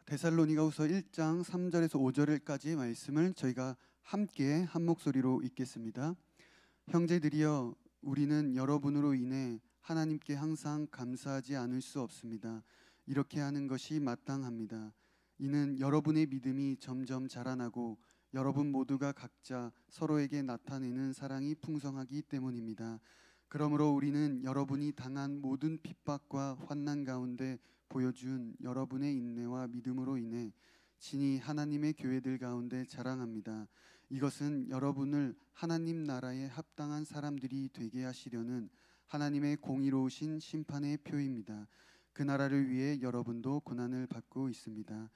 데살로니가후서 1장 3절에서 5절까지의 말씀을 저희가 함께 한 목소리로 읽겠습니다. 형제들이여, 우리는 여러분으로 인해 하나님께 항상 감사하지 않을 수 없습니다. 이렇게 하는 것이 마땅합니다. 이는 여러분의 믿음이 점점 자라나고 여러분 모두가 각자 서로에게 나타내는 사랑이 풍성하기 때문입니다. 그러므로 우리는 여러분이 당한 모든 핍박과 환난 가운데 보여준 여러분의 인내와 믿음으로 인해 진히 하나님의 교회들 가운데 자랑합니다. 이것은 여러분을 하나님 나라에 합당한 사람들이 되게 하시려는 하나님의 공의로우신 심판의 표입니다. 그 나라를 위해 여러분도 고난을 받고 있습니다.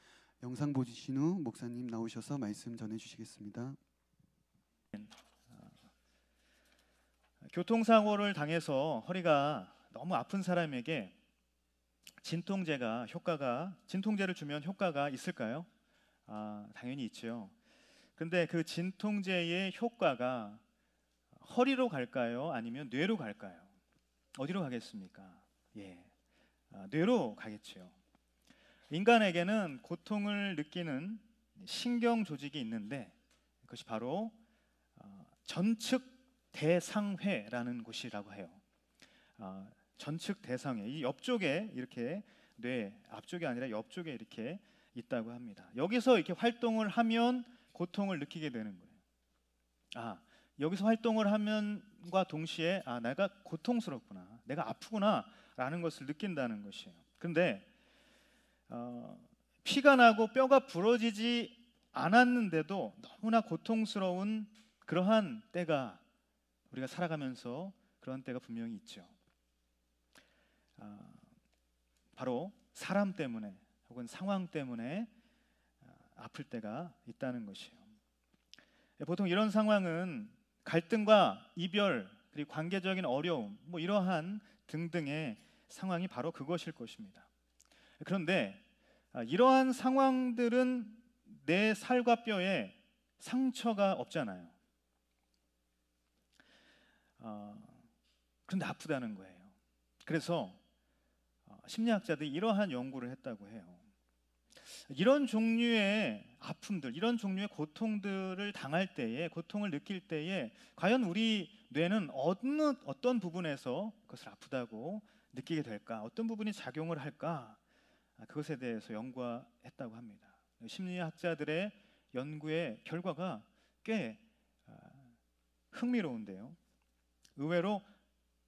영상 보신 후 목사님 나오셔서 말씀 전해주시겠습니다. 교통사고를 당해서 허리가 너무 아픈 사람에게 진통제를 주면 효과가 있을까요? 당연히 있죠. 근데 그 진통제의 효과가 허리로 갈까요? 아니면 뇌로 갈까요? 어디로 가겠습니까? 뇌로 가겠죠. 인간에게는 고통을 느끼는 신경 조직이 있는데 그것이 바로 전측 대상회라는 곳이라고 해요. 전측 대상회, 이 옆쪽에 이렇게 뇌 앞쪽이 아니라 옆쪽에 이렇게 있다고 합니다. 여기서 이렇게 활동을 하면 고통을 느끼게 되는 거예요. 여기서 활동을 하면과 동시에 내가 고통스럽구나, 내가 아프구나라는 것을 느낀다는 것이에요. 그런데 피가 나고 뼈가 부러지지 않았는데도 너무나 고통스러운 그러한 때가 우리가 살아가면서 그런 때가 분명히 있죠. 바로 사람 때문에 혹은 상황 때문에 아플 때가 있다는 것이에요. 보통 이런 상황은 갈등과 이별, 그리고 관계적인 어려움, 이러한 등등의 상황이 바로 그것일 것입니다. 그런데 이러한 상황들은 내 살과 뼈에 상처가 없잖아요. 그런데 아프다는 거예요. 그래서 심리학자들이 이러한 연구를 했다고 해요. 이런 종류의 아픔들, 이런 종류의 고통들을 당할 때에, 고통을 느낄 때에 과연 우리 뇌는 어떤 부분에서 그것을 아프다고 느끼게 될까? 어떤 부분이 작용을 할까? 그것에 대해서 연구했다고 합니다. 심리학자들의 연구의 결과가 꽤 흥미로운데요. 의외로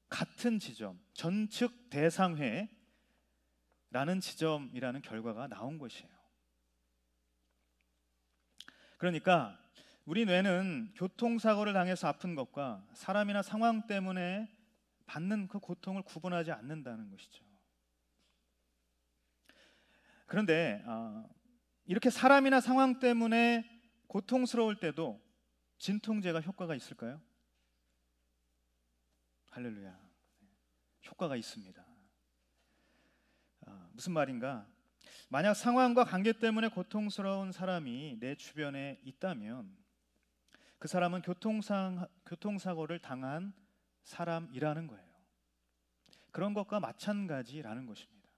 같은 지점, 전측 대상회라는 지점이라는 결과가 나온 것이에요. 그러니까 우리 뇌는 교통사고를 당해서 아픈 것과 사람이나 상황 때문에 받는 그 고통을 구분하지 않는다는 것이죠. 그런데 이렇게 사람이나 상황 때문에 고통스러울 때도 진통제가 효과가 있을까요? 할렐루야. 효과가 있습니다. 무슨 말인가? 만약 상황과 관계 때문에 고통스러운 사람이 내 주변에 있다면 그 사람은 교통사고를 당한 사람이라는 거예요. 그런 것과 마찬가지라는 것입니다.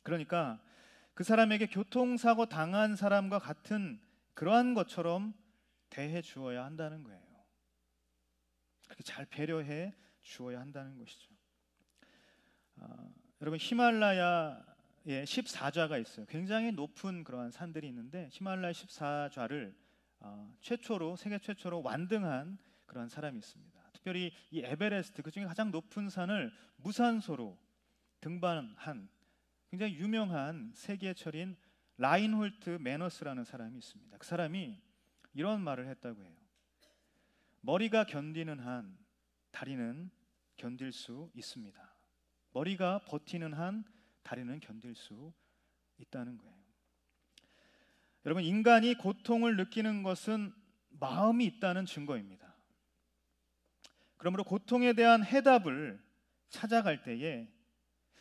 그러니까 그 사람에게 교통사고 당한 사람과 같은 그러한 것처럼 대해 주어야 한다는 거예요. 그렇게 잘 배려해 주어야 한다는 것이죠. 여러분, 히말라야에 14좌가 있어요. 굉장히 높은 그러한 산들이 있는데 히말라야 14좌를 세계 최초로 완등한 그런 사람이 있습니다. 특별히 이 에베레스트, 그 중에 가장 높은 산을 무산소로 등반한 굉장히 유명한 세계철인 라인홀트 매너스라는 사람이 있습니다. 그 사람이 이런 말을 했다고 해요. 머리가 견디는 한 다리는 견딜 수 있습니다. 머리가 버티는 한 다리는 견딜 수 있다는 거예요. 여러분, 인간이 고통을 느끼는 것은 마음이 있다는 증거입니다. 그러므로 고통에 대한 해답을 찾아갈 때에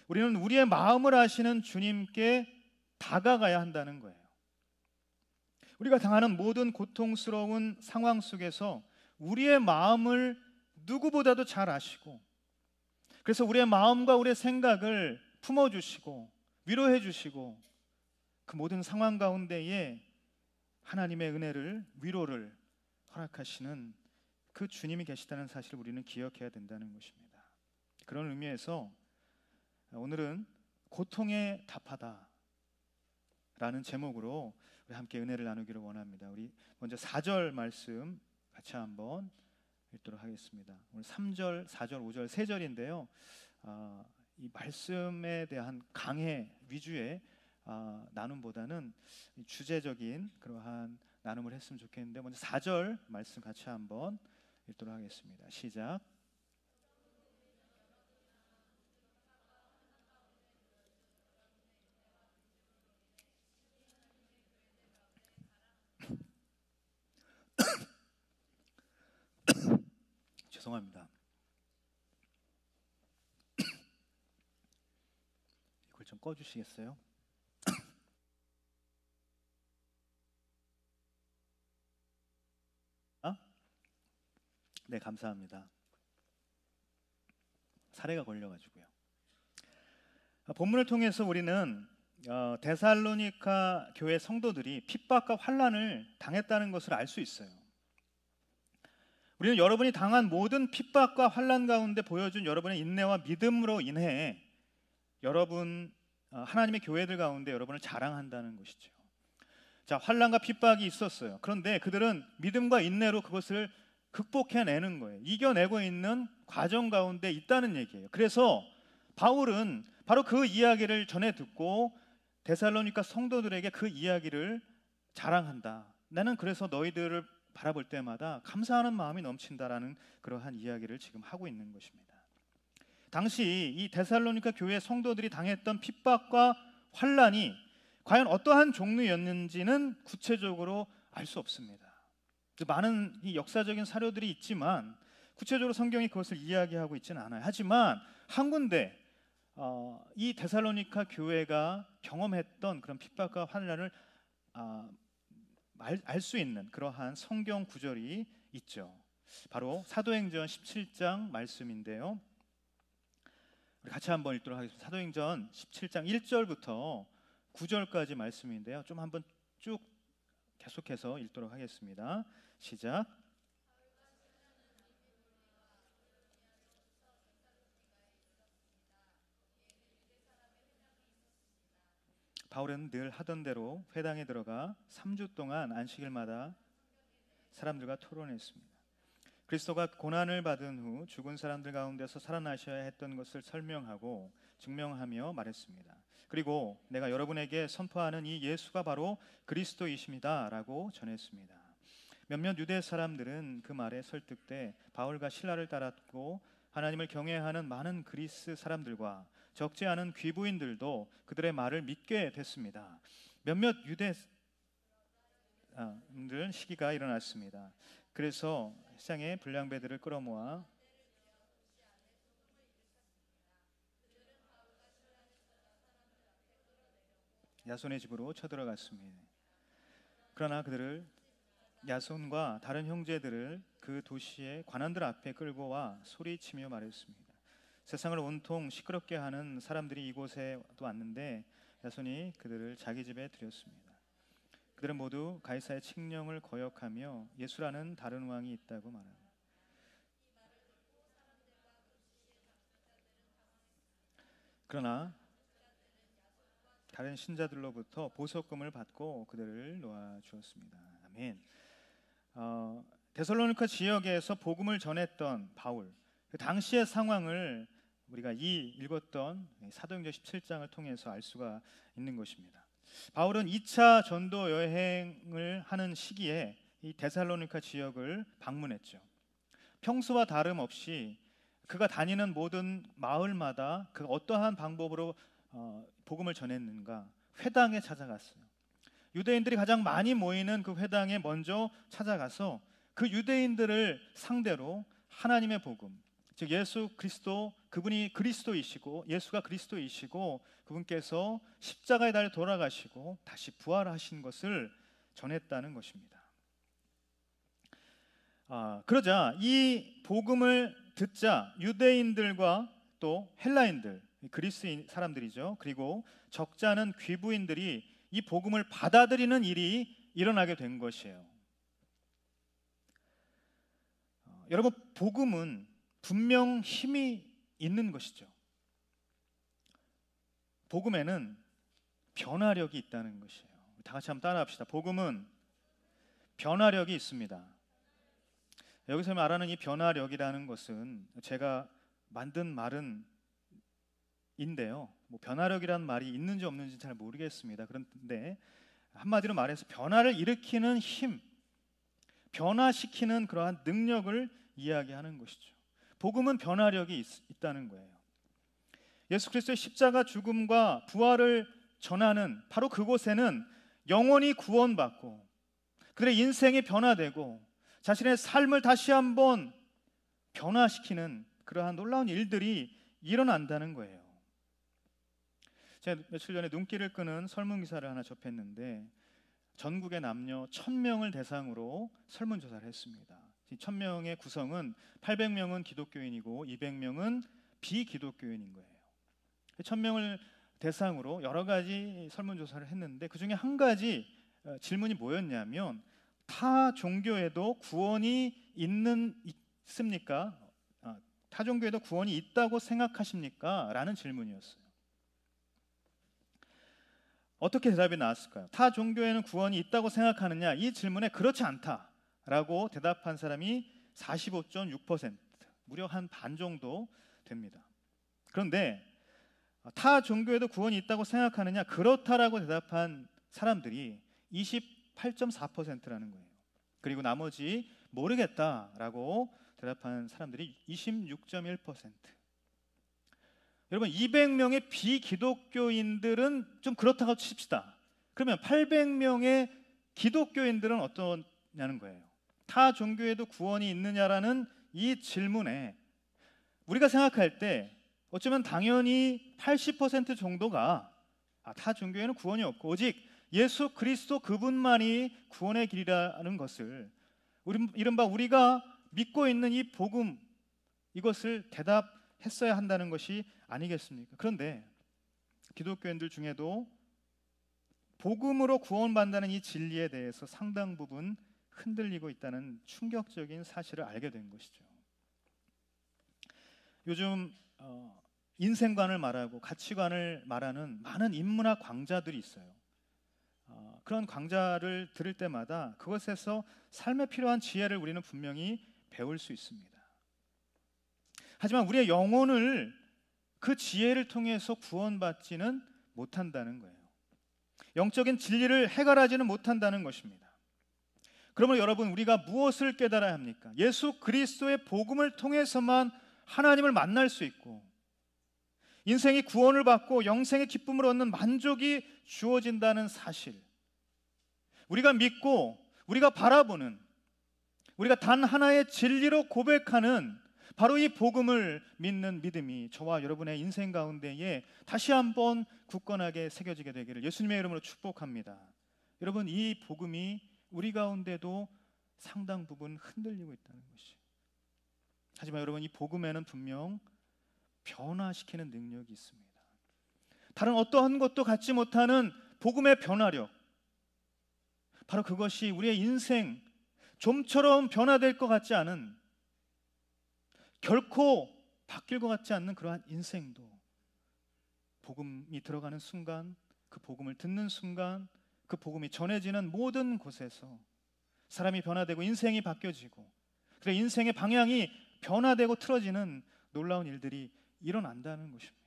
우리는 우리의 마음을 아시는 주님께 다가가야 한다는 거예요. 우리가 당하는 모든 고통스러운 상황 속에서 우리의 마음을 누구보다도 잘 아시고, 그래서 우리의 마음과 우리의 생각을 품어주시고 위로해 주시고 그 모든 상황 가운데에 하나님의 은혜를, 위로를 허락하시는 그 주님이 계시다는 사실을 우리는 기억해야 된다는 것입니다. 그런 의미에서 오늘은 고통에 답하다 라는 제목으로 우리 함께 은혜를 나누기를 원합니다. 우리 먼저 4절 말씀 같이 한번 읽도록 하겠습니다. 오늘 3절, 4절, 5절, 3절인데요. 이 말씀에 대한 강해 위주의 나눔보다는 주제적인 그러한 나눔을 했으면 좋겠는데, 먼저 4절 말씀 같이 한번 읽도록 하겠습니다. 시작. 죄송합니다. 이걸 좀 꺼주시겠어요? 네, 감사합니다. 사례가 걸려가지고요. 본문을 통해서 우리는 데살로니가 교회 성도들이 핍박과 환난을 당했다는 것을 알 수 있어요. 우리는 여러분이 당한 모든 핍박과 환난 가운데 보여준 여러분의 인내와 믿음으로 인해 여러분 하나님의 교회들 가운데 여러분을 자랑한다는 것이죠. 자, 환난과 핍박이 있었어요. 그런데 그들은 믿음과 인내로 그것을 극복해내는 거예요. 이겨내고 있는 과정 가운데 있다는 얘기예요. 그래서 바울은 바로 그 이야기를 전해 듣고 데살로니가 성도들에게 그 이야기를 자랑한다. 나는 그래서 너희들을 바라볼 때마다 감사하는 마음이 넘친다라는 그러한 이야기를 지금 하고 있는 것입니다. 당시 이 데살로니가 교회 성도들이 당했던 핍박과 환난이 과연 어떠한 종류였는지는 구체적으로 알 수 없습니다. 많은 이 역사적인 사료들이 있지만 구체적으로 성경이 그것을 이야기하고 있지는 않아요. 하지만 한 군데 이 데살로니가 교회가 경험했던 그런 핍박과 환난을 알 수 있는 그러한 성경 구절이 있죠. 바로 사도행전 17장 말씀인데요. 우리 같이 한번 읽도록 하겠습니다. 사도행전 17장 1절부터 9절까지 말씀인데요. 좀 한번 쭉 계속해서 읽도록 하겠습니다. 시작. 바울은 늘 하던 대로 회당에 들어가 3주 동안 안식일마다 사람들과 토론했습니다. 그리스도가 고난을 받은 후 죽은 사람들 가운데서 살아나셔야 했던 것을 설명하고 증명하며 말했습니다. 그리고 내가 여러분에게 선포하는 이 예수가 바로 그리스도이십니다 라고 전했습니다. 몇몇 유대 사람들은 그 말에 설득돼 바울과 실라를 따랐고 하나님을 경외하는 많은 그리스 사람들과 적지 않은 귀부인들도 그들의 말을 믿게 됐습니다. 몇몇 유대인들은 시기가 일어났습니다. 그래서 시장에 불량배들을 끌어모아 야손의 집으로 쳐들어갔습니다. 그러나 그들을 야손과 다른 형제들을 그 도시의 관원들 앞에 끌고 와 소리치며 말했습니다. 세상을 온통 시끄럽게 하는 사람들이 이곳에 또 왔는데 야손이 그들을 자기 집에 들였습니다. 그들은 모두 가이사의 칙령을 거역하며 예수라는 다른 왕이 있다고 말합니다. 그러나 다른 신자들로부터 보석금을 받고 그들을 놓아주었습니다. 아멘. 데살로니가 지역에서 복음을 전했던 바울, 그 당시의 상황을 우리가 읽었던 사도행전 17장을 통해서 알 수가 있는 것입니다. 바울은 2차 전도 여행을 하는 시기에 이 데살로니가 지역을 방문했죠. 평소와 다름없이 그가 다니는 모든 마을마다 그 어떠한 방법으로 복음을 전했는가? 회당에 찾아갔어요. 유대인들이 가장 많이 모이는 그 회당에 먼저 찾아가서 그 유대인들을 상대로 하나님의 복음, 즉 예수 그리스도, 그분이 그리스도이시고 예수가 그리스도이시고 그분께서 십자가에 달려 돌아가시고 다시 부활하신 것을 전했다는 것입니다. 그러자 이 복음을 듣자 유대인들과 또 헬라인들, 그리스 사람들이죠. 그리고 적지 않은 귀부인들이 이 복음을 받아들이는 일이 일어나게 된 것이에요. 여러분, 복음은 분명 힘이 있는 것이죠. 복음에는 변화력이 있다는 것이에요. 다 같이 한번 따라합시다. 복음은 변화력이 있습니다. 여기서 말하는 이 변화력이라는 것은 제가 만든 말은 인데요. 뭐 변화력이라는 말이 있는지 없는지 잘 모르겠습니다. 그런데 한마디로 말해서 변화를 일으키는 힘, 변화시키는 그러한 능력을 이야기하는 것이죠. 복음은 변화력이 있다는 거예요. 예수 그리스도의 십자가 죽음과 부활을 전하는 바로 그곳에는 영혼이 구원받고 그들의 인생이 변화되고 자신의 삶을 다시 한번 변화시키는 그러한 놀라운 일들이 일어난다는 거예요. 제가 며칠 전에 눈길을 끄는 설문기사를 하나 접했는데 전국의 남녀 1000명을 대상으로 설문조사를 했습니다. 이 1000명의 구성은 800명은 기독교인이고 200명은 비기독교인인 거예요. 1000명을 대상으로 여러 가지 설문조사를 했는데 그 중에 한 가지 질문이 뭐였냐면 타 종교에도 구원이 있습니까? 타 종교에도 구원이 있다고 생각하십니까? 라는 질문이었어요. 어떻게 대답이 나왔을까요? 타 종교에는 구원이 있다고 생각하느냐? 이 질문에 그렇지 않다라고 대답한 사람이 45.6%, 무려 한 반 정도 됩니다. 그런데 타 종교에도 구원이 있다고 생각하느냐? 그렇다라고 대답한 사람들이 28.4%라는 거예요. 그리고 나머지 모르겠다라고 대답한 사람들이 26.1%. 여러분, 200명의 비기독교인들은 좀 그렇다고 칩시다. 그러면 800명의 기독교인들은 어떠냐는 거예요. 타 종교에도 구원이 있느냐라는 이 질문에 우리가 생각할 때 어쩌면 당연히 80% 정도가 타 종교에는 구원이 없고 오직 예수 그리스도 그분만이 구원의 길이라는 것을 이른바 우리가 믿고 있는 이 복음, 이것을 대답했어야 한다는 것이 아니겠습니까? 그런데 기독교인들 중에도 복음으로 구원받는다는 이 진리에 대해서 상당 부분 흔들리고 있다는 충격적인 사실을 알게 된 것이죠. 요즘 인생관을 말하고 가치관을 말하는 많은 인문학 강좌들이 있어요. 그런 강좌를 들을 때마다 그것에서 삶에 필요한 지혜를 우리는 분명히 배울 수 있습니다. 하지만 우리의 영혼을 그 지혜를 통해서 구원받지는 못한다는 거예요. 영적인 진리를 해결하지는 못한다는 것입니다. 그러므로 여러분, 우리가 무엇을 깨달아야 합니까? 예수 그리스도의 복음을 통해서만 하나님을 만날 수 있고 인생이 구원을 받고 영생의 기쁨을 얻는 만족이 주어진다는 사실, 우리가 믿고 우리가 바라보는, 우리가 단 하나의 진리로 고백하는 바로 이 복음을 믿는 믿음이 저와 여러분의 인생 가운데에 다시 한번 굳건하게 새겨지게 되기를 예수님의 이름으로 축복합니다. 여러분, 이 복음이 우리 가운데도 상당 부분 흔들리고 있다는 것이. 하지만 여러분, 이 복음에는 분명 변화시키는 능력이 있습니다. 다른 어떠한 것도 갖지 못하는 복음의 변화력, 바로 그것이 우리의 인생, 좀처럼 변화될 것 같지 않은, 결코 바뀔 것 같지 않는 그러한 인생도 복음이 들어가는 순간, 그 복음을 듣는 순간, 그 복음이 전해지는 모든 곳에서 사람이 변화되고 인생이 바뀌어지고 그래 인생의 방향이 변화되고 틀어지는 놀라운 일들이 일어난다는 것입니다.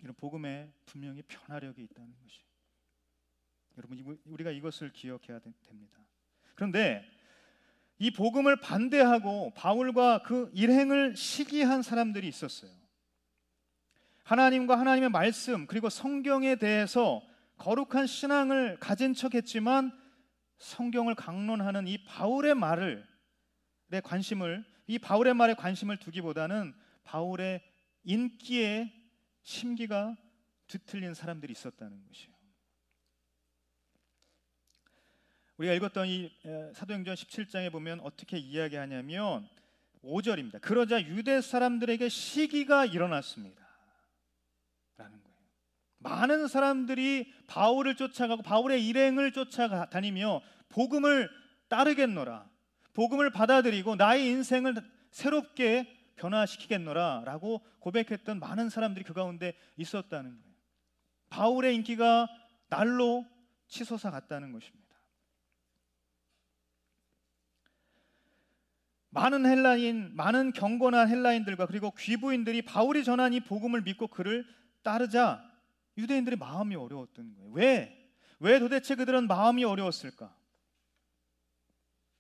이런 복음에 분명히 변화력이 있다는 것이. 여러분, 우리가 이것을 기억해야 됩니다. 그런데 이 복음을 반대하고 바울과 그 일행을 시기한 사람들이 있었어요. 하나님과 하나님의 말씀 그리고 성경에 대해서 거룩한 신앙을 가진 척했지만 성경을 강론하는 이 바울의 말에 관심을 두기보다는 바울의 인기에 심기가 뒤틀린 사람들이 있었다는 것이에요. 우리가 읽었던 이 사도행전 17장에 보면 어떻게 이야기하냐면 5절입니다. 그러자 유대 사람들에게 시기가 일어났습니다 라는 거예요. 많은 사람들이 바울을 쫓아가고 바울의 일행을 쫓아다니며 복음을 따르겠노라, 복음을 받아들이고 나의 인생을 새롭게 변화시키겠노라 라고 고백했던 많은 사람들이 그 가운데 있었다는 거예요. 바울의 인기가 날로 치솟아 갔다는 것입니다. 많은 헬라인, 많은 경건한 헬라인들과 그리고 귀부인들이 바울이 전한 이 복음을 믿고 그를 따르자 유대인들의 마음이 어려웠던 거예요. 왜 도대체 그들은 마음이 어려웠을까?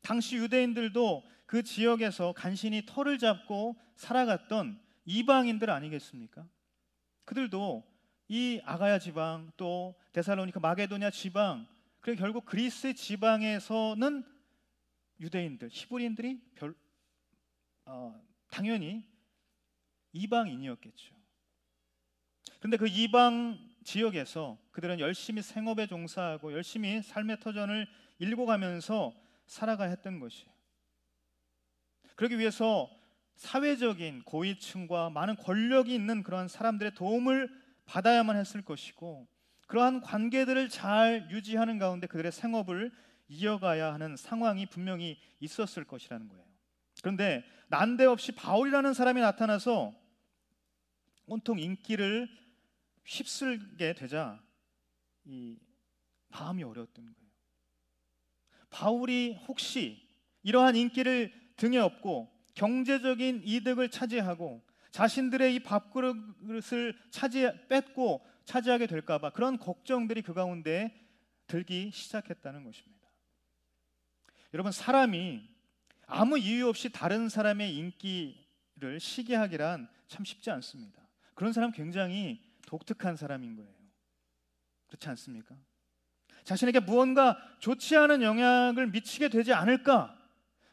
당시 유대인들도 그 지역에서 간신히 터를 잡고 살아갔던 이방인들 아니겠습니까? 그들도 이 아가야 지방, 또 데살로니가 마게도냐 지방, 그리고 결국 그리스 지방에서는 유대인들, 히브리인들이 당연히 이방인이었겠죠. 그런데 그 이방 지역에서 그들은 열심히 생업에 종사하고 열심히 삶의 터전을 일궈가면서 살아가야 했던 것이에요. 그러기 위해서 사회적인 고위층과 많은 권력이 있는 그러한 사람들의 도움을 받아야만 했을 것이고, 그러한 관계들을 잘 유지하는 가운데 그들의 생업을 이어가야 하는 상황이 분명히 있었을 것이라는 거예요. 그런데 난데없이 바울이라는 사람이 나타나서 온통 인기를 휩쓸게 되자 이 마음이 어려웠던 거예요. 바울이 혹시 이러한 인기를 등에 업고 경제적인 이득을 차지하고 자신들의 이 밥그릇을 뺏고 차지하게 될까 봐 그런 걱정들이 그 가운데 들기 시작했다는 것입니다. 여러분, 사람이 아무 이유 없이 다른 사람의 인기를 시기하기란 참 쉽지 않습니다. 그런 사람 굉장히 독특한 사람인 거예요. 그렇지 않습니까? 자신에게 무언가 좋지 않은 영향을 미치게 되지 않을까,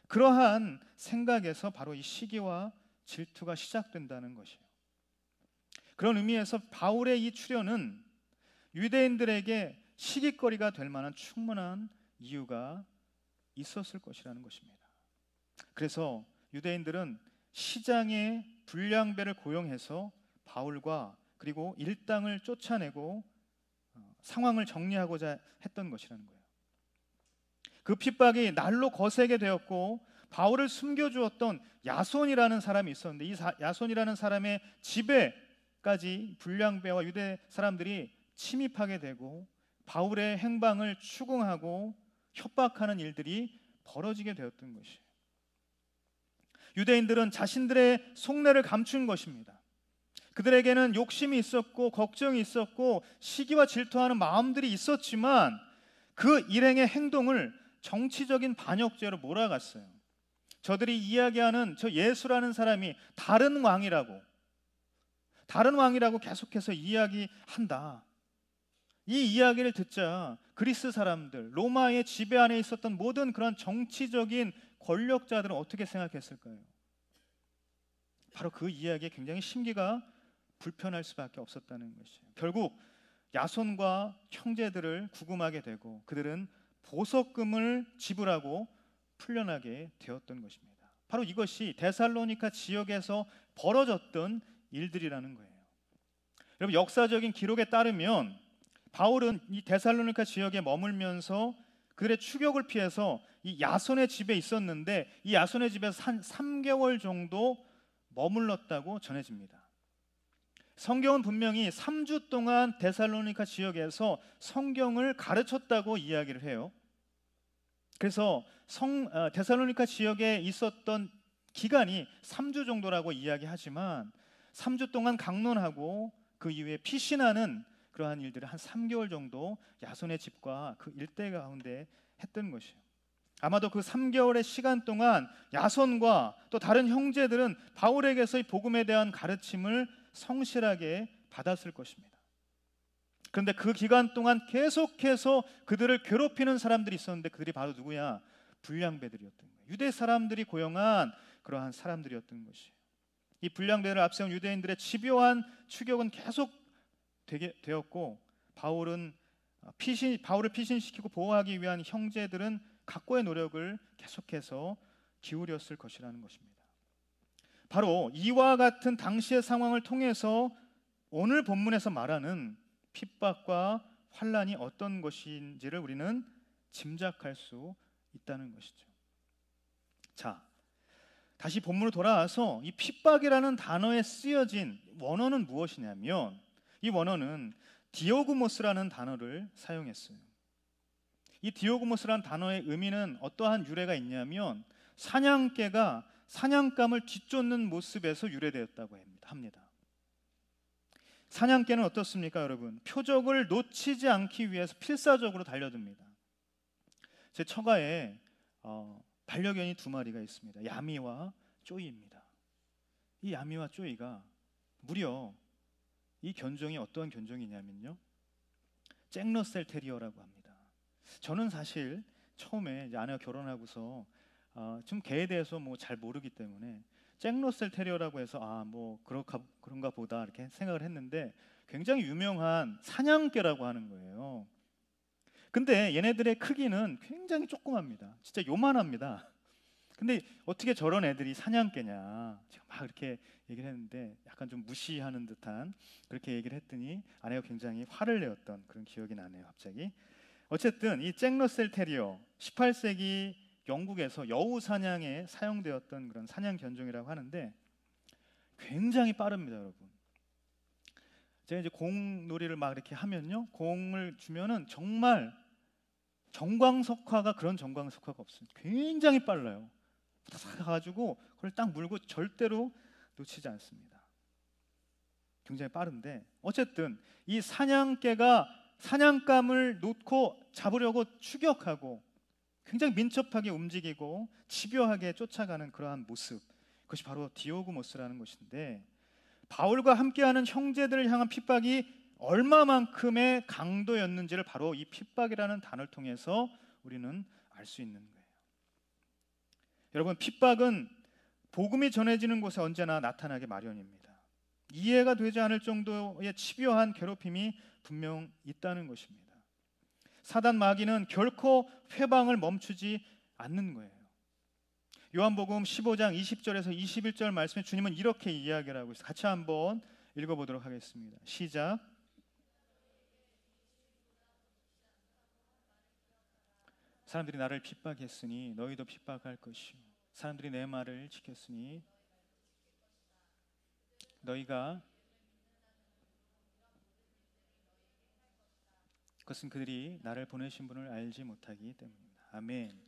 그러한 생각에서 바로 이 시기와 질투가 시작된다는 것이에요. 그런 의미에서 바울의 이 출현은 유대인들에게 시기거리가 될 만한 충분한 이유가 있었을 것이라는 것입니다. 그래서 유대인들은 시장의 불량배를 고용해서 바울과 그리고 일당을 쫓아내고 상황을 정리하고자 했던 것이라는 거예요. 그 핍박이 날로 거세게 되었고 바울을 숨겨주었던 야손이라는 사람이 있었는데 이 야손이라는 사람의 집에까지 불량배와 유대 사람들이 침입하게 되고 바울의 행방을 추궁하고 협박하는 일들이 벌어지게 되었던 것이에요. 유대인들은 자신들의 속내를 감춘 것입니다. 그들에게는 욕심이 있었고 걱정이 있었고 시기와 질투하는 마음들이 있었지만 그 일행의 행동을 정치적인 반역죄로 몰아갔어요. 저들이 이야기하는 저 예수라는 사람이 다른 왕이라고 계속해서 이야기한다. 이 이야기를 듣자 그리스 사람들, 로마의 지배 안에 있었던 모든 그런 정치적인 권력자들은 어떻게 생각했을까요? 바로 그 이야기에 굉장히 심기가 불편할 수밖에 없었다는 것이에요. 결국 야손과 형제들을 구금하게 되고 그들은 보석금을 지불하고 풀려나게 되었던 것입니다. 바로 이것이 데살로니가 지역에서 벌어졌던 일들이라는 거예요. 여러분, 역사적인 기록에 따르면 바울은 이 데살로니가 지역에 머물면서 그들의 추격을 피해서 이 야손의 집에 있었는데 이 야손의 집에서 한 3개월 정도 머물렀다고 전해집니다. 성경은 분명히 3주 동안 데살로니가 지역에서 성경을 가르쳤다고 이야기를 해요. 그래서 데살로니가 지역에 있었던 기간이 3주 정도라고 이야기하지만 3주 동안 강론하고 그 이후에 피신하는 그러한 일들을 한 3개월 정도 야손의 집과 그 일대 가운데 했던 것이에요. 아마도 그 3개월의 시간 동안 야손과 또 다른 형제들은 바울에게서 이 복음에 대한 가르침을 성실하게 받았을 것입니다. 그런데 그 기간 동안 계속해서 그들을 괴롭히는 사람들이 있었는데 그들이 바로 누구냐? 불량배들이었던 거예요. 유대 사람들이 고용한 그러한 사람들이었던 것이에요. 이 불량배를 앞세운 유대인들의 집요한 추격은 계속 되었고 바울을 피신시키고 보호하기 위한 형제들은 각고의 노력을 계속해서 기울였을 것이라는 것입니다. 바로 이와 같은 당시의 상황을 통해서 오늘 본문에서 말하는 핍박과 환난이 어떤 것인지를 우리는 짐작할 수 있다는 것이죠. 자, 다시 본문으로 돌아와서 이 핍박이라는 단어에 쓰여진 원어는 무엇이냐면, 이 원어는 디오그모스라는 단어를 사용했어요. 이 디오그모스라는 단어의 의미는 어떠한 유래가 있냐면, 사냥개가 사냥감을 뒤쫓는 모습에서 유래되었다고 합니다. 사냥개는 어떻습니까, 여러분? 표적을 놓치지 않기 위해서 필사적으로 달려듭니다. 제 처가에 반려견이 2마리가 있습니다. 야미와 쪼이입니다. 이 야미와 쪼이가 무려 이 견종이 어떠한 견종이냐면요, 잭러셀 테리어라고 합니다. 저는 사실 처음에 이제 아내가 결혼하고서 좀 개에 대해서 뭐 잘 모르기 때문에 잭러셀 테리어라고 해서 뭐 그런가 보다 이렇게 생각을 했는데, 굉장히 유명한 사냥개라고 하는 거예요. 근데 얘네들의 크기는 굉장히 조그맣니다. 진짜 요만합니다. 근데 어떻게 저런 애들이 사냥개냐, 제가 막 이렇게 얘기를 했는데 약간 좀 무시하는 듯한 그렇게 얘기를 했더니 아내가 굉장히 화를 내었던 그런 기억이 나네요, 갑자기. 어쨌든 이 잭러셀 테리어, 18세기 영국에서 여우 사냥에 사용되었던 그런 사냥 견종이라고 하는데 굉장히 빠릅니다, 여러분. 제가 이제 공놀이를 막 이렇게 하면요, 공을 주면은 정말 정광석화가 그런 정광석화가 없습니다. 굉장히 빨라요. 탁 가가지고 그걸 딱 물고 절대로 놓치지 않습니다. 굉장히 빠른데, 어쨌든 이 사냥개가 사냥감을 놓고 잡으려고 추격하고 굉장히 민첩하게 움직이고 집요하게 쫓아가는 그러한 모습, 그것이 바로 디오그모스라는 것인데, 바울과 함께하는 형제들을 향한 핍박이 얼마만큼의 강도였는지를 바로 이 핍박이라는 단어를 통해서 우리는 알 수 있는 거예요. 여러분, 핍박은 복음이 전해지는 곳에 언제나 나타나게 마련입니다. 이해가 되지 않을 정도의 집요한 괴롭힘이 분명 있다는 것입니다. 사단 마귀는 결코 회방을 멈추지 않는 거예요. 요한복음 15장 20절에서 21절 말씀에 주님은 이렇게 이야기를 하고 있어요. 같이 한번 읽어보도록 하겠습니다. 시작. 사람들이 나를 핍박했으니 너희도 핍박할 것이요, 사람들이 내 말을 지켰으니 너희가, 그것은 그들이 나를 보내신 분을 알지 못하기 때문입니다. 아멘.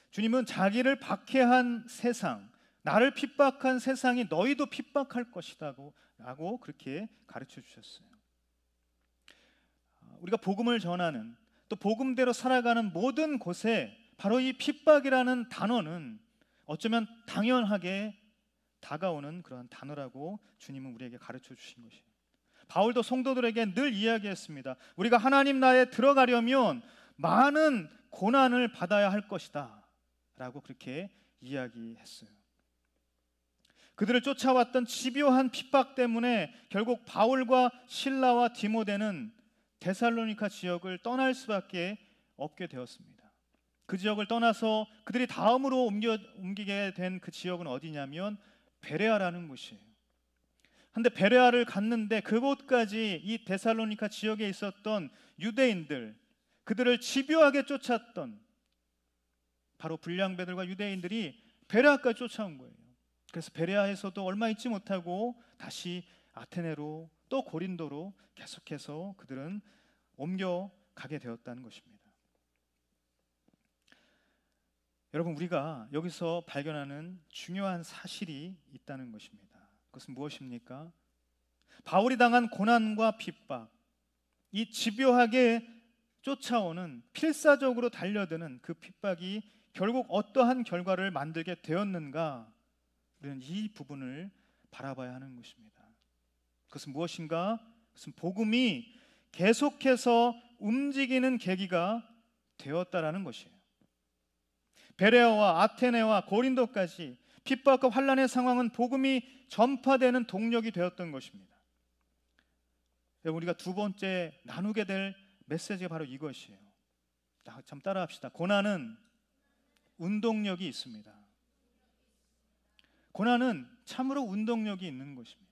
주님은 자기를 박해한 세상, 나를 핍박한 세상이 너희도 핍박할 것이라고 그렇게 가르쳐 주셨어요. 우리가 복음을 전하는, 또 복음대로 살아가는 모든 곳에 바로 이 핍박이라는 단어는 어쩌면 당연하게 다가오는 그런 단어라고 주님은 우리에게 가르쳐 주신 것이에요. 바울도 성도들에게 늘 이야기했습니다. 우리가 하나님 나라에 들어가려면 많은 고난을 받아야 할 것이다 라고 그렇게 이야기했어요. 그들을 쫓아왔던 집요한 핍박 때문에 결국 바울과 실라와 디모데는 데살로니가 지역을 떠날 수밖에 없게 되었습니다. 그 지역을 떠나서 그들이 다음으로 옮기게 된 그 지역은 어디냐면 베레아라는 곳이에요. 근데 베레아를 갔는데 그곳까지 이 데살로니가 지역에 있었던 유대인들, 그들을 집요하게 쫓았던 바로 불량배들과 유대인들이 베레아까지 쫓아온 거예요. 그래서 베레아에서도 얼마 있지 못하고 다시 아테네로, 또 고린도로 계속해서 그들은 옮겨가게 되었다는 것입니다. 여러분, 우리가 여기서 발견하는 중요한 사실이 있다는 것입니다. 그것은 무엇입니까? 바울이 당한 고난과 핍박, 이 집요하게 쫓아오는, 필사적으로 달려드는 그 핍박이 결국 어떠한 결과를 만들게 되었는가, 우리는 이 부분을 바라봐야 하는 것입니다. 그것은 무엇인가? 그것은 복음이 계속해서 움직이는 계기가 되었다라는 것이에요. 베레아와 아테네와 고린도까지 핍박과 환난의 상황은 복음이 전파되는 동력이 되었던 것입니다. 우리가 두 번째 나누게 될 메시지가 바로 이것이에요. 참 따라합시다. 고난은 운동력이 있습니다. 고난은 참으로 운동력이 있는 것입니다.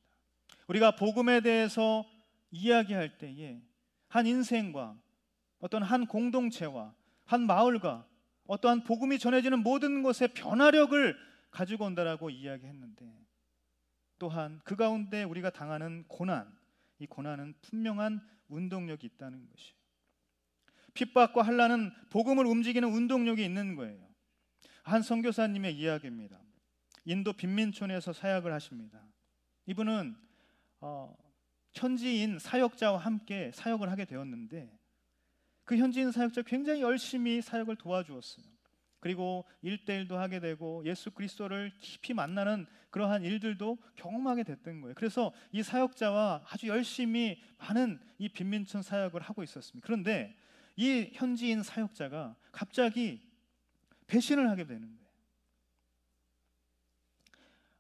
우리가 복음에 대해서 이야기할 때에 한 인생과 어떤 한 공동체와 한 마을과 어떠한 복음이 전해지는 모든 것에 변화력을 가지고 온다라고 이야기했는데, 또한 그 가운데 우리가 당하는 고난, 이 고난은 분명한 운동력이 있다는 것이에요. 핍박과 환난은 복음을 움직이는 운동력이 있는 거예요. 한 선교사님의 이야기입니다. 인도 빈민촌에서 사역을 하십니다. 이분은 현지인 사역자와 함께 사역을 하게 되었는데, 그 현지인 사역자 굉장히 열심히 사역을 도와주었어요. 그리고 1대1도 하게 되고 예수 그리스도를 깊이 만나는 그러한 일들도 경험하게 됐던 거예요. 그래서 이 사역자와 아주 열심히 많은 이 빈민촌 사역을 하고 있었습니다. 그런데 이 현지인 사역자가 갑자기 배신을 하게 되는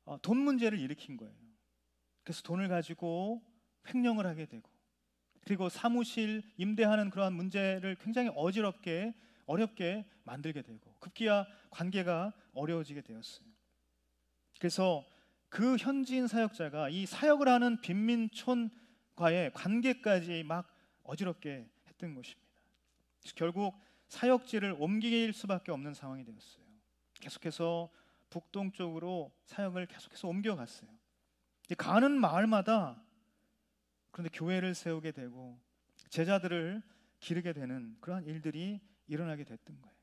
거예요. 돈 문제를 일으킨 거예요. 그래서 돈을 가지고 횡령을 하게 되고, 그리고 사무실 임대하는 그러한 문제를 굉장히 어렵게 만들게 되고, 급기야 관계가 어려워지게 되었어요. 그래서 그 현지인 사역자가 이 사역을 하는 빈민촌과의 관계까지 막 어지럽게 했던 것입니다. 결국 사역지를 옮길 수밖에 없는 상황이 되었어요. 계속해서 북동쪽으로 사역을 계속해서 옮겨갔어요. 가는 마을마다 그런데 교회를 세우게 되고 제자들을 기르게 되는 그러한 일들이 일어나게 됐던 거예요.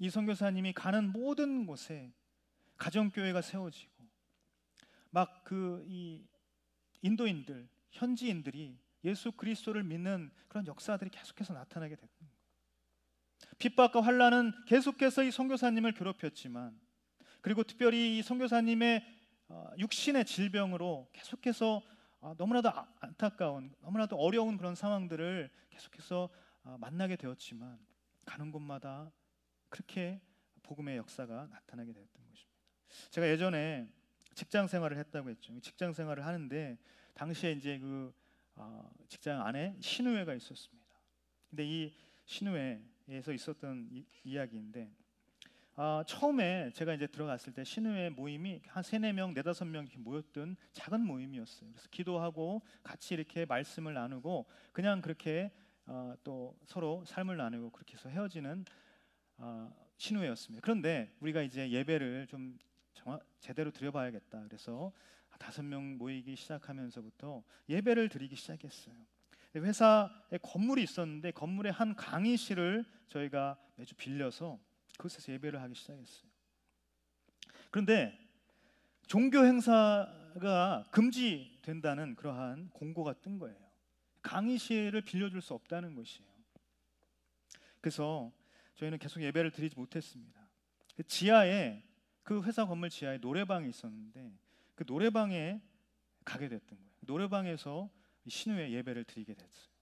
이 선교사님이 가는 모든 곳에 가정교회가 세워지고, 막 이 인도인들, 현지인들이 예수 그리스도를 믿는 그런 역사들이 계속해서 나타나게 됐던 거예요. 핍박과 환난은 계속해서 이 선교사님을 괴롭혔지만, 그리고 특별히 이 선교사님의 육신의 질병으로 계속해서 너무나도 안타까운, 너무나도 어려운 그런 상황들을 계속해서 만나게 되었지만, 가는 곳마다 그렇게 복음의 역사가 나타나게 되었던 것입니다. 제가 예전에 직장 생활을 했다고 했죠. 직장 생활을 하는데 당시에 이제 그 직장 안에 신우회가 있었습니다. 근데 이 신우회에서 있었던 이야기인데, 처음에 제가 이제 들어갔을 때 신우회 모임이 한 3-4명, 4-5명 이렇게 모였던 작은 모임이었어요. 그래서 기도하고 같이 이렇게 말씀을 나누고 그냥 그렇게 또 서로 삶을 나누고 그렇게 해서 헤어지는 신우회였습니다. 그런데 우리가 이제 예배를 좀 제대로 드려봐야겠다. 그래서 5명 모이기 시작하면서부터 예배를 드리기 시작했어요. 회사에 건물이 있었는데 건물의 한 강의실을 저희가 매주 빌려서 그곳에서 예배를 하기 시작했어요. 그런데 종교 행사가 금지된다는 그러한 공고가 뜬 거예요. 강의실을 빌려줄 수 없다는 것이에요. 그래서 저희는 계속 예배를 드리지 못했습니다. 그 회사 건물 지하에 노래방이 있었는데 그 노래방에 가게 됐던 거예요. 노래방에서 신우회 예배를 드리게 됐어요.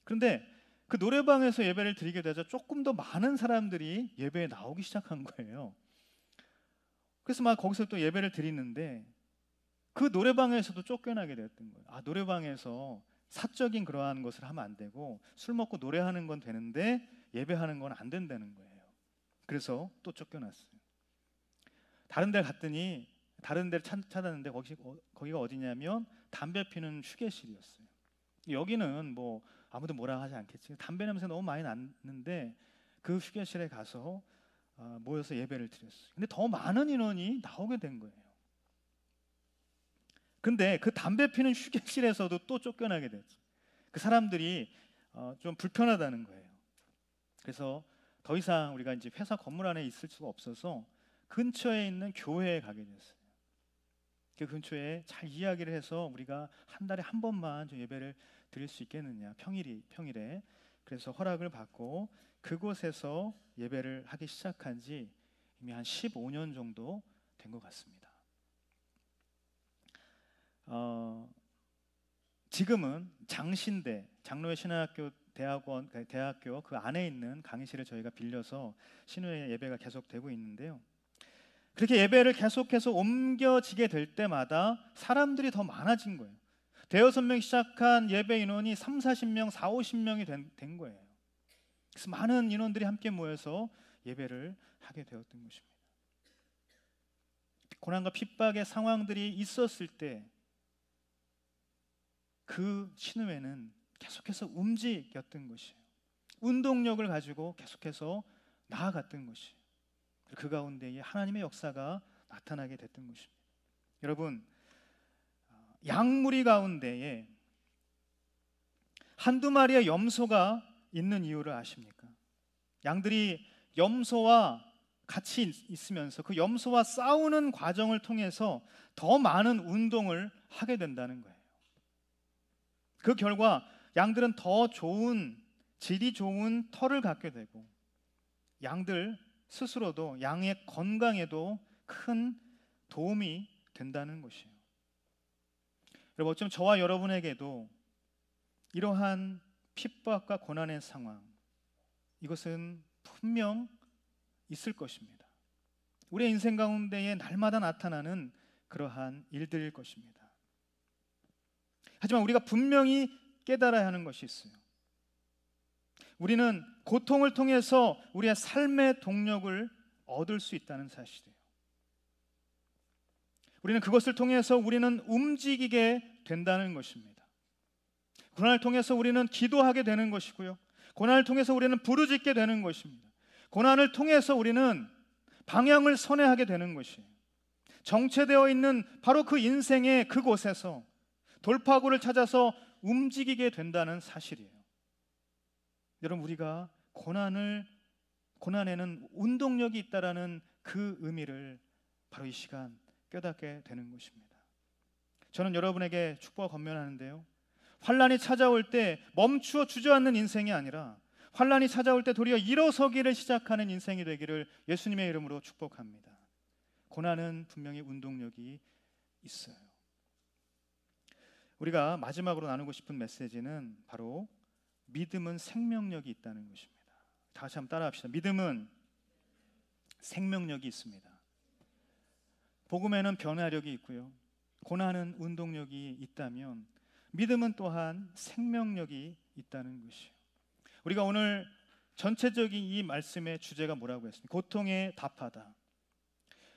그런데 그 노래방에서 예배를 드리게 되자 조금 더 많은 사람들이 예배에 나오기 시작한 거예요. 그래서 막 거기서 또 예배를 드리는데 그 노래방에서도 쫓겨나게 됐던 거예요. 노래방에서 사적인 그러한 것을 하면 안 되고 술 먹고 노래하는 건 되는데 예배하는 건 안 된다는 거예요. 그래서 또 쫓겨났어요. 다른 데 갔더니 다른 데를 찾았는데 거기가 어디냐면 담배 피는 휴게실이었어요. 여기는 뭐 아무도 뭐라 하지 않겠지. 담배 냄새 너무 많이 났는데 그 휴게실에 가서 모여서 예배를 드렸어요. 근데 더 많은 인원이 나오게 된 거예요. 근데 그 담배 피는 휴게실에서도 또 쫓겨나게 됐어요. 그 사람들이 좀 불편하다는 거예요. 그래서 더 이상 우리가 이제 회사 건물 안에 있을 수가 없어서 근처에 있는 교회에 가게 됐어요. 그 근처에 잘 이야기를 해서 우리가 한 달에 한 번만 좀 예배를 드릴 수 있겠느냐, 평일에. 그래서 허락을 받고 그곳에서 예배를 하기 시작한 지 이미 한 15년 정도 된 것 같습니다. 지금은 장신대, 장로회 신학교 대학교 그 안에 있는 강의실을 저희가 빌려서 신우회 예배가 계속되고 있는데요. 그렇게 예배를 계속해서 옮겨지게 될 때마다 사람들이 더 많아진 거예요. 5-6명 시작한 예배 인원이 30-40명, 40-50명이 된 거예요. 그래서 많은 인원들이 함께 모여서 예배를 하게 되었던 것입니다. 고난과 핍박의 상황들이 있었을 때 그 신우회는 계속해서 움직였던 것이에요. 운동력을 가지고 계속해서 나아갔던 것이에요. 그 가운데에 하나님의 역사가 나타나게 됐던 것입니다. 여러분, 양무리 가운데에 한두 마리의 염소가 있는 이유를 아십니까? 양들이 염소와 같이 있으면서 그 염소와 싸우는 과정을 통해서 더 많은 운동을 하게 된다는 거예요. 그 결과 양들은 더 좋은, 질이 좋은 털을 갖게 되고 양들 스스로도 양의 건강에도 큰 도움이 된다는 것이에요. 여러분, 어쩌면 저와 여러분에게도 이러한 핍박과 고난의 상황, 이것은 분명 있을 것입니다. 우리의 인생 가운데에 날마다 나타나는 그러한 일들일 것입니다. 하지만 우리가 분명히 깨달아야 하는 것이 있어요. 우리는 고통을 통해서 우리의 삶의 동력을 얻을 수 있다는 사실이에요. 우리는 그것을 통해서 우리는 움직이게 된다는 것입니다. 고난을 통해서 우리는 기도하게 되는 것이고요. 고난을 통해서 우리는 부르짖게 되는 것입니다. 고난을 통해서 우리는 방향을 선회하게 되는 것이에요. 정체되어 있는 바로 그 인생의 그곳에서 돌파구를 찾아서 움직이게 된다는 사실이에요. 여러분, 우리가 고난에는 운동력이 있다라는 그 의미를 바로 이 시간 깨닫게 되는 것입니다. 저는 여러분에게 축복과 권면하는데요, 환난이 찾아올 때 멈추어 주저앉는 인생이 아니라 환난이 찾아올 때 도리어 일어서기를 시작하는 인생이 되기를 예수님의 이름으로 축복합니다. 고난은 분명히 운동력이 있어요. 우리가 마지막으로 나누고 싶은 메시지는 바로 믿음은 생명력이 있다는 것입니다. 다 같이 한번 따라합시다. 믿음은 생명력이 있습니다. 복음에는 변화력이 있고요, 고난은 운동력이 있다면 믿음은 또한 생명력이 있다는 것이에요. 우리가 오늘 전체적인 이 말씀의 주제가 뭐라고 했습니까? 고통에 답하다.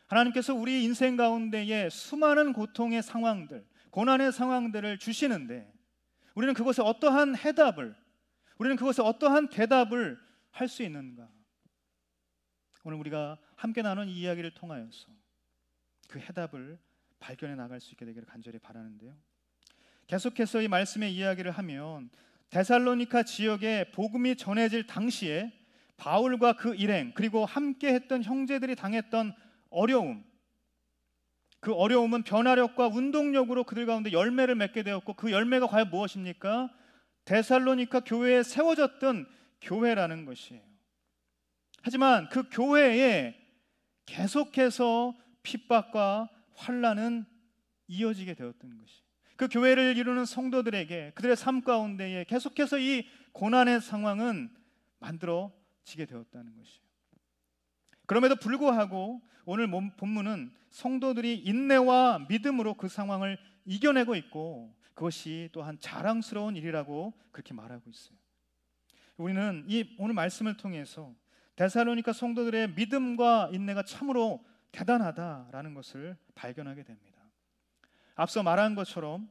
하나님께서 우리 인생 가운데에 수많은 고통의 상황들, 고난의 상황들을 주시는데 우리는 그것에 어떠한 대답을 할 수 있는가? 오늘 우리가 함께 나눈 이 이야기를 통하여서 그 해답을 발견해 나갈 수 있게 되기를 간절히 바라는데요, 계속해서 이 말씀의 이야기를 하면 데살로니가 지역에 복음이 전해질 당시에 바울과 그 일행, 그리고 함께 했던 형제들이 당했던 어려움, 그 어려움은 변화력과 운동력으로 그들 가운데 열매를 맺게 되었고, 그 열매가 과연 무엇입니까? 데살로니가 교회에 세워졌던 교회라는 것이에요. 하지만 그 교회에 계속해서 핍박과 환난은 이어지게 되었던 것이, 그 교회를 이루는 성도들에게 그들의 삶 가운데에 계속해서 이 고난의 상황은 만들어지게 되었다는 것이에요. 그럼에도 불구하고 오늘 본문은 성도들이 인내와 믿음으로 그 상황을 이겨내고 있고, 그것이 또한 자랑스러운 일이라고 그렇게 말하고 있어요. 우리는 이 오늘 말씀을 통해서 데살로니가 성도들의 믿음과 인내가 참으로 대단하다라는 것을 발견하게 됩니다. 앞서 말한 것처럼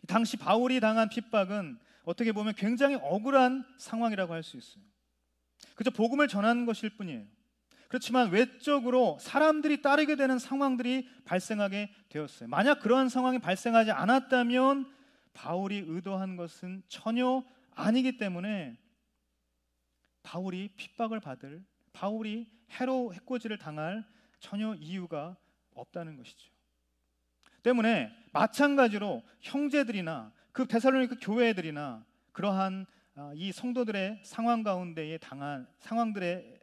당시 바울이 당한 핍박은 어떻게 보면 굉장히 억울한 상황이라고 할 수 있어요. 그저 복음을 전하는 것일 뿐이에요. 그렇지만 외적으로 사람들이 따르게 되는 상황들이 발생하게 되었어요. 만약 그러한 상황이 발생하지 않았다면 바울이 의도한 것은 전혀 아니기 때문에 바울이 핍박을 받을, 바울이 해코지를 당할 전혀 이유가 없다는 것이죠. 때문에 마찬가지로 형제들이나 그 데살로니가 교회들이나 그러한 이 성도들의 상황 가운데에 당한 상황들의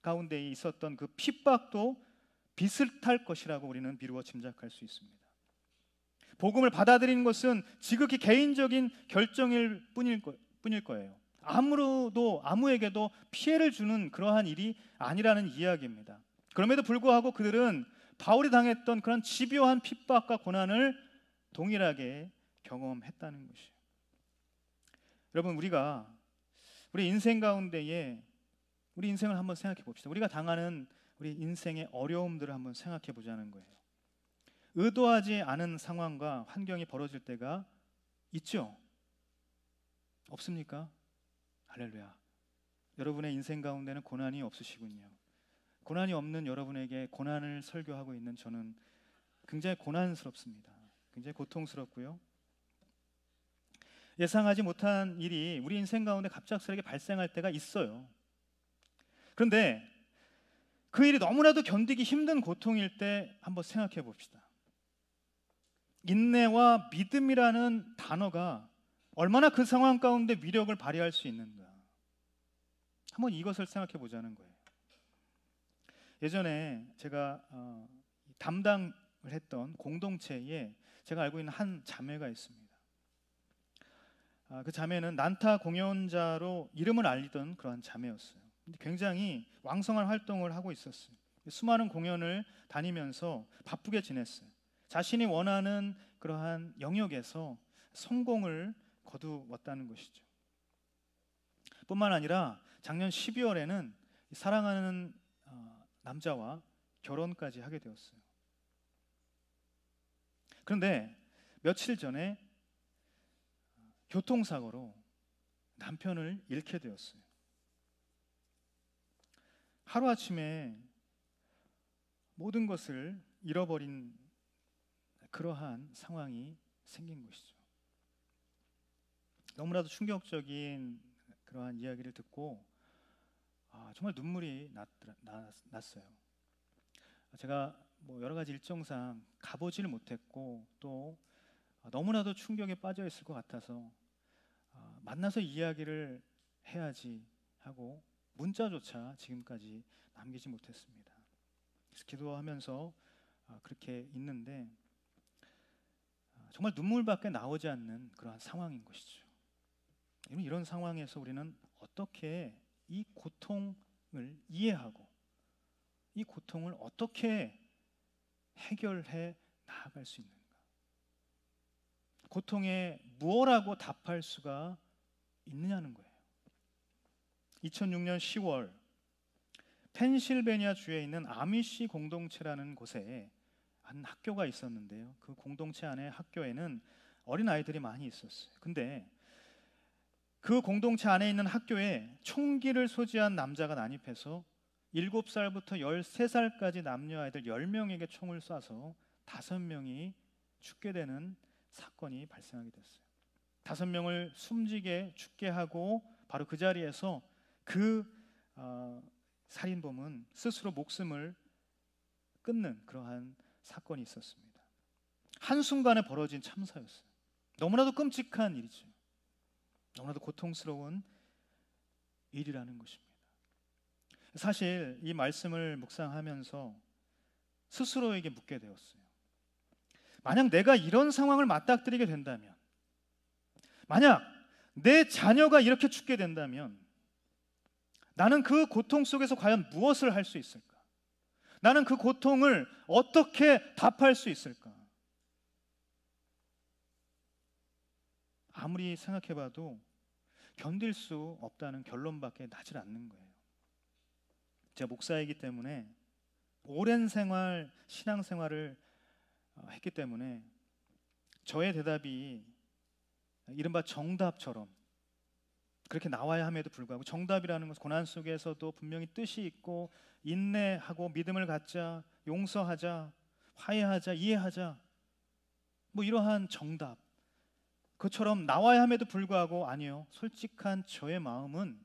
가운데에 있었던 그 핍박도 비슷할 것이라고 우리는 미루어 짐작할 수 있습니다. 복음을 받아들이는 것은 지극히 개인적인 결정일 뿐일 거예요. 아무에게도 피해를 주는 그러한 일이 아니라는 이야기입니다. 그럼에도 불구하고 그들은 바울이 당했던 그런 집요한 핍박과 고난을 동일하게 경험했다는 것이에요. 여러분, 우리가 우리 인생 가운데에 우리 인생을 한번 생각해 봅시다. 우리가 당하는 우리 인생의 어려움들을 한번 생각해 보자는 거예요. 의도하지 않은 상황과 환경이 벌어질 때가 있죠. 없습니까? 할렐루야. 여러분의 인생 가운데는 고난이 없으시군요. 고난이 없는 여러분에게 고난을 설교하고 있는 저는 굉장히 고난스럽습니다. 굉장히 고통스럽고요. 예상하지 못한 일이 우리 인생 가운데 갑작스럽게 발생할 때가 있어요. 그런데 그 일이 너무나도 견디기 힘든 고통일 때 한번 생각해 봅시다. 인내와 믿음이라는 단어가 얼마나 그 상황 가운데 위력을 발휘할 수 있는가. 한번 이것을 생각해 보자는 거예요. 예전에 제가 담당을 했던 공동체에 제가 알고 있는 한 자매가 있습니다. 그 자매는 난타 공연자로 이름을 알리던 그러한 자매였어요. 굉장히 왕성한 활동을 하고 있었어요. 수많은 공연을 다니면서 바쁘게 지냈어요. 자신이 원하는 그러한 영역에서 성공을 거두었다는 것이죠. 뿐만 아니라 작년 12월에는 사랑하는 남자와 결혼까지 하게 되었어요. 그런데 며칠 전에 교통사고로 남편을 잃게 되었어요. 하루아침에 모든 것을 잃어버린 그러한 상황이 생긴 것이죠. 너무나도 충격적인 그러한 이야기를 듣고 정말 눈물이 났어요. 제가 여러 가지 일정상 가보지를 못했고 또 너무나도 충격에 빠져 있을 것 같아서 만나서 이야기를 해야지 하고 문자조차 지금까지 남기지 못했습니다. 그래서 기도하면서 그렇게 있는데 정말 눈물밖에 나오지 않는 그러한 상황인 것이죠. 이런 상황에서 우리는 어떻게 이 고통을 이해하고 이 고통을 어떻게 해결해 나아갈 수 있는가? 고통에 무엇라고 답할 수가 있느냐는 거예요. 2006년 10월 펜실베니아 주에 있는 아미시 공동체라는 곳에 한 학교가 있었는데요. 그 공동체 안에 학교에는 어린 아이들이 많이 있었어요. 근데 그 공동체 안에 있는 학교에 총기를 소지한 남자가 난입해서 7살부터 13살까지 남녀 아이들 10명에게 총을 쏴서 5명이 죽게 되는 사건이 발생하게 됐어요. 5명을 숨지게 죽게 하고 바로 그 자리에서 그 살인범은 스스로 목숨을 끊는 그러한 사건이 있었습니다. 한순간에 벌어진 참사였어요. 너무나도 끔찍한 일이죠. 너무나도 고통스러운 일이라는 것입니다. 사실 이 말씀을 묵상하면서 스스로에게 묻게 되었어요. 만약 내가 이런 상황을 맞닥뜨리게 된다면, 만약 내 자녀가 이렇게 죽게 된다면 나는 그 고통 속에서 과연 무엇을 할 수 있을까? 나는 그 고통을 어떻게 답할 수 있을까? 아무리 생각해봐도 견딜 수 없다는 결론밖에 나질 않는 거예요. 제가 목사이기 때문에 오랜 신앙생활을 했기 때문에 저의 대답이 이른바 정답처럼 그렇게 나와야 함에도 불구하고, 정답이라는 것은 고난 속에서도 분명히 뜻이 있고 인내하고 믿음을 갖자, 용서하자, 화해하자, 이해하자, 이러한 정답, 그처럼 나와야 함에도 불구하고 아니요, 솔직한 저의 마음은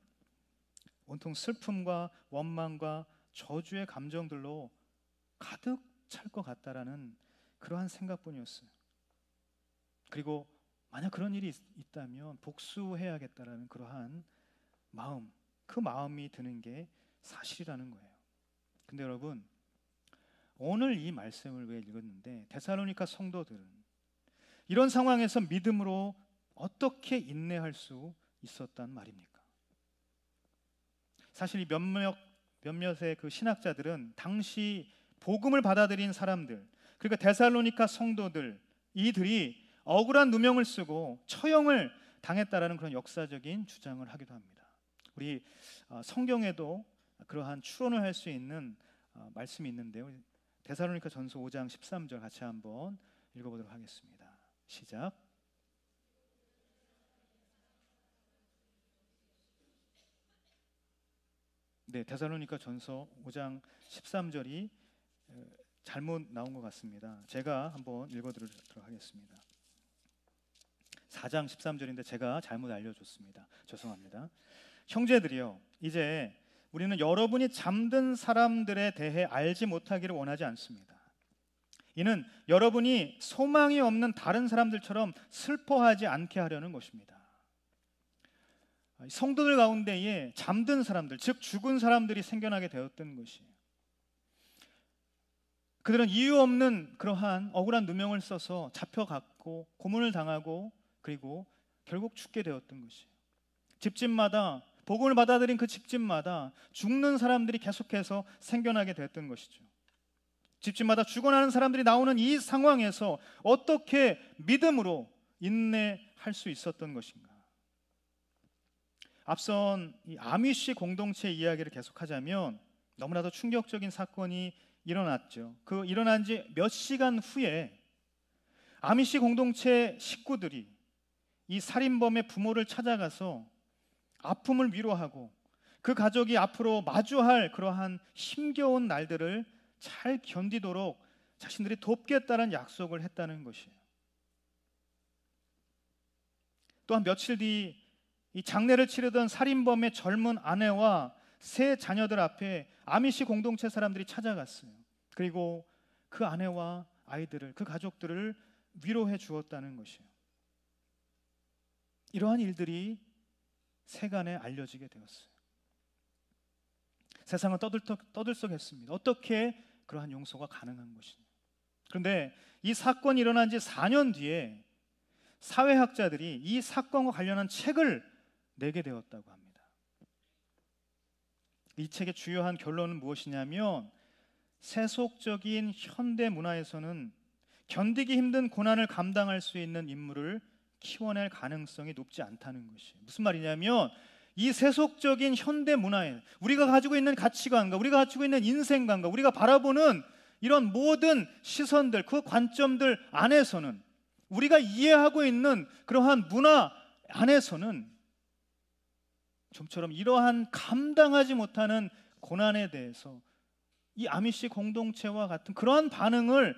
온통 슬픔과 원망과 저주의 감정들로 가득 찰 것 같다라는 그러한 생각뿐이었어요. 그리고 만약 그런 일이 있다면 복수해야겠다라는 그러한 마음, 그 마음이 드는 게 사실이라는 거예요. 근데 여러분, 오늘 이 말씀을 왜 읽었는데 데살로니가 성도들은 이런 상황에서 믿음으로 어떻게 인내할 수 있었단 말입니까? 사실 이 몇몇의 그 신학자들은 당시 복음을 받아들인 사람들, 그러니까 데살로니가 성도들, 이들이 억울한 누명을 쓰고 처형을 당했다라는 그런 역사적인 주장을 하기도 합니다. 우리 성경에도 그러한 추론을 할 수 있는 말씀이 있는데요. 데살로니가 전서 5장 13절 같이 한번 읽어보도록 하겠습니다. 시작. 네, 데살로니가 전서 5장 13절이 잘못 나온 것 같습니다. 제가 한번 읽어드리도록 하겠습니다. 4장 13절인데 제가 잘못 알려줬습니다. 죄송합니다. 형제들이여, 이제 우리는 여러분이 잠든 사람들에 대해 알지 못하기를 원하지 않습니다. 이는 여러분이 소망이 없는 다른 사람들처럼 슬퍼하지 않게 하려는 것입니다. 성도들 가운데에 잠든 사람들, 즉 죽은 사람들이 생겨나게 되었던 것이에요. 그들은 이유 없는 그러한 억울한 누명을 써서 잡혀갔고 고문을 당하고 그리고 결국 죽게 되었던 것이에요. 집집마다 복음을 받아들인 그 집집마다 죽는 사람들이 계속해서 생겨나게 되었던 것이죠. 집집마다 죽어나는 사람들이 나오는 이 상황에서 어떻게 믿음으로 인내할 수 있었던 것인가? 앞선 이 아미시 공동체 이야기를 계속하자면 너무나도 충격적인 사건이 일어났죠. 그 일어난 지 몇 시간 후에 아미시 공동체 식구들이 이 살인범의 부모를 찾아가서 아픔을 위로하고 그 가족이 앞으로 마주할 그러한 힘겨운 날들을 잘 견디도록 자신들이 돕겠다는 약속을 했다는 것이에요. 또한 며칠 뒤 이 장례를 치르던 살인범의 젊은 아내와 세 자녀들 앞에 아미시 공동체 사람들이 찾아갔어요. 그리고 그 아내와 아이들을, 그 가족들을 위로해 주었다는 것이에요. 이러한 일들이 세간에 알려지게 되었어요. 세상은 떠들썩했습니다. 어떻게 그러한 용서가 가능한 것이냐. 그런데 이 사건이 일어난 지 4년 뒤에 사회학자들이 이 사건과 관련한 책을 내게 되었다고 합니다. 이 책의 주요한 결론은 무엇이냐면 세속적인 현대 문화에서는 견디기 힘든 고난을 감당할 수 있는 인물을 키워낼 가능성이 높지 않다는 것이에요. 무슨 말이냐면 이 세속적인 현대 문화에 우리가 가지고 있는 가치관과 우리가 가지고 있는 인생관과 우리가 바라보는 이런 모든 시선들, 그 관점들 안에서는 우리가 이해하고 있는 그러한 문화 안에서는 좀처럼 이러한 감당하지 못하는 고난에 대해서 이 아미시 공동체와 같은 그러한 반응으로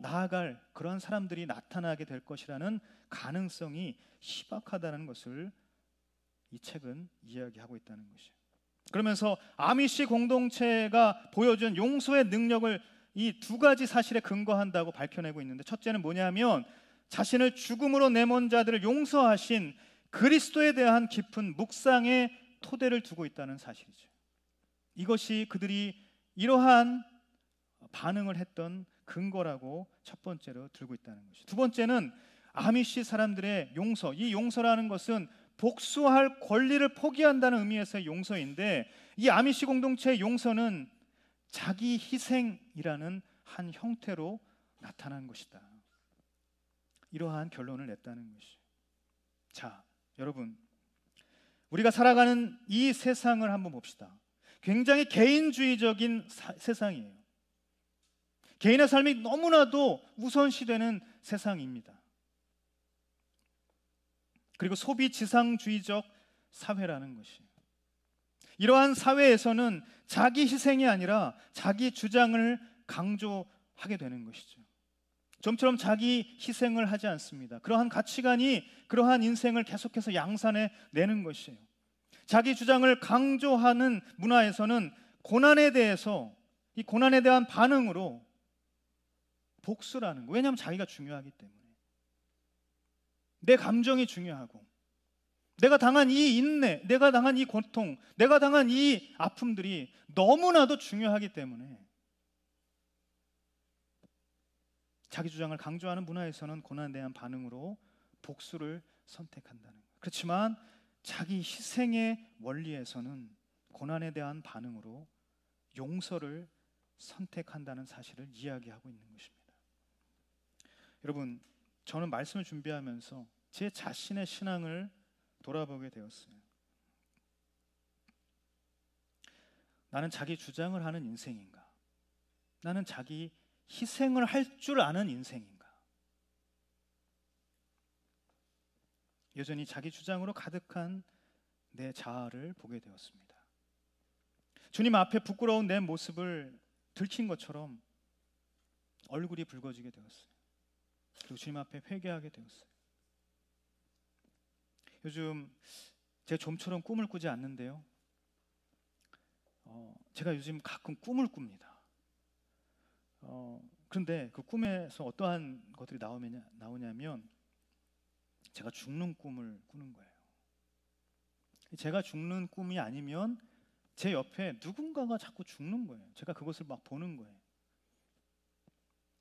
나아갈 그러한 사람들이 나타나게 될 것이라는 가능성이 희박하다는 것을 이 책은 이야기하고 있다는 것이에요. 그러면서 아미시 공동체가 보여준 용서의 능력을 이 두 가지 사실에 근거한다고 밝혀내고 있는데, 첫째는 뭐냐면 자신을 죽음으로 내몬 자들을 용서하신 그리스도에 대한 깊은 묵상의 토대를 두고 있다는 사실이죠. 이것이 그들이 이러한 반응을 했던 근거라고 첫 번째로 들고 있다는 것이죠. 두 번째는 아미시 사람들의 용서, 이 용서라는 것은 복수할 권리를 포기한다는 의미에서의 용서인데, 이 아미시 공동체의 용서는 자기 희생이라는 한 형태로 나타난 것이다. 이러한 결론을 냈다는 것이죠. 자, 여러분, 우리가 살아가는 이 세상을 한번 봅시다. 굉장히 개인주의적인 세상이에요. 개인의 삶이 너무나도 우선시되는 세상입니다. 그리고 소비지상주의적 사회라는 것이에요. 이러한 사회에서는 자기 희생이 아니라 자기 주장을 강조하게 되는 것이죠. 좀처럼 자기 희생을 하지 않습니다. 그러한 가치관이 그러한 인생을 계속해서 양산해 내는 것이에요. 자기 주장을 강조하는 문화에서는 고난에 대해서, 이 고난에 대한 반응으로 복수라는 거, 왜냐하면 자기가 중요하기 때문에, 내 감정이 중요하고 내가 당한 이 인내, 내가 당한 이 고통, 내가 당한 이 아픔들이 너무나도 중요하기 때문에 자기 주장을 강조하는 문화에서는 고난에 대한 반응으로 복수를 선택한다는 거예요. 그렇지만 자기 희생의 원리에서는 고난에 대한 반응으로 용서를 선택한다는 사실을 이야기하고 있는 것입니다. 여러분, 저는 말씀을 준비하면서 제 자신의 신앙을 돌아보게 되었어요. 나는 자기 주장을 하는 인생인가? 나는 자기 희생을 할 줄 아는 인생인가? 여전히 자기 주장으로 가득한 내 자아를 보게 되었습니다. 주님 앞에 부끄러운 내 모습을 들킨 것처럼 얼굴이 붉어지게 되었어요. 그리고 주님 앞에 회개하게 되었어요. 요즘 제 좀처럼 꿈을 꾸지 않는데요. 제가 요즘 가끔 꿈을 꿉니다. 그런데 그 꿈에서 어떠한 것들이 나오냐면 제가 죽는 꿈을 꾸는 거예요. 제가 죽는 꿈이 아니면 제 옆에 누군가가 자꾸 죽는 거예요. 제가 그것을 막 보는 거예요.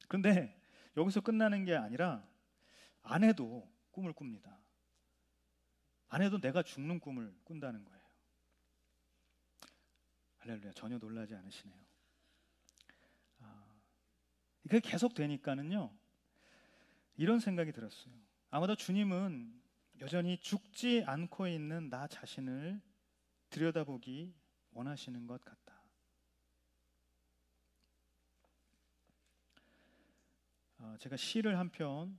그런데 여기서 끝나는 게 아니라 아내도 꿈을 꿉니다. 아내도 내가 죽는 꿈을 꾼다는 거예요. 할렐루야, 전혀 놀라지 않으시네요. 그게 계속 되니까는요, 이런 생각이 들었어요. 아마도 주님은 여전히 죽지 않고 있는 나 자신을 들여다보기 원하시는 것 같다. 제가 시를 한 편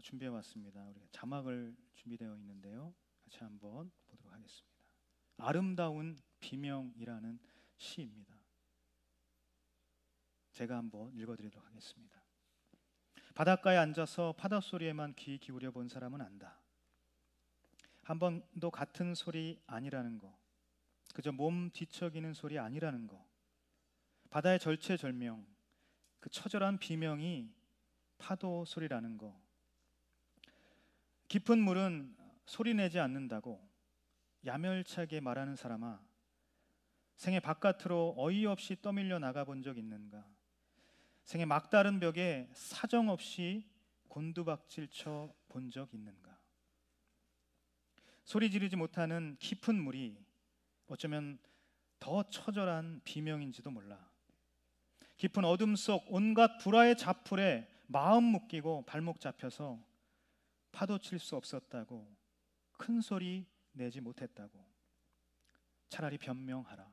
준비해 왔습니다. 우리가 자막을 준비되어 있는데요, 같이 한번 보도록 하겠습니다. 아름다운 비명이라는 시입니다. 제가 한번 읽어드리도록 하겠습니다. 바닷가에 앉아서 파도 소리에만 귀 기울여 본 사람은 안다. 한 번도 같은 소리 아니라는 거, 그저 몸 뒤척이는 소리 아니라는 거, 바다의 절체절명, 그 처절한 비명이 파도 소리라는 거, 깊은 물은 소리 내지 않는다고 야멸차게 말하는 사람아, 생애 바깥으로 어이없이 떠밀려 나가본 적 있는가? 생애 막다른 벽에 사정없이 곤두박질 쳐 본 적 있는가? 소리 지르지 못하는 깊은 물이 어쩌면 더 처절한 비명인지도 몰라. 깊은 어둠 속 온갖 불화의 자풀에 마음 묶이고 발목 잡혀서 파도 칠 수 없었다고, 큰 소리 내지 못했다고. 차라리 변명하라.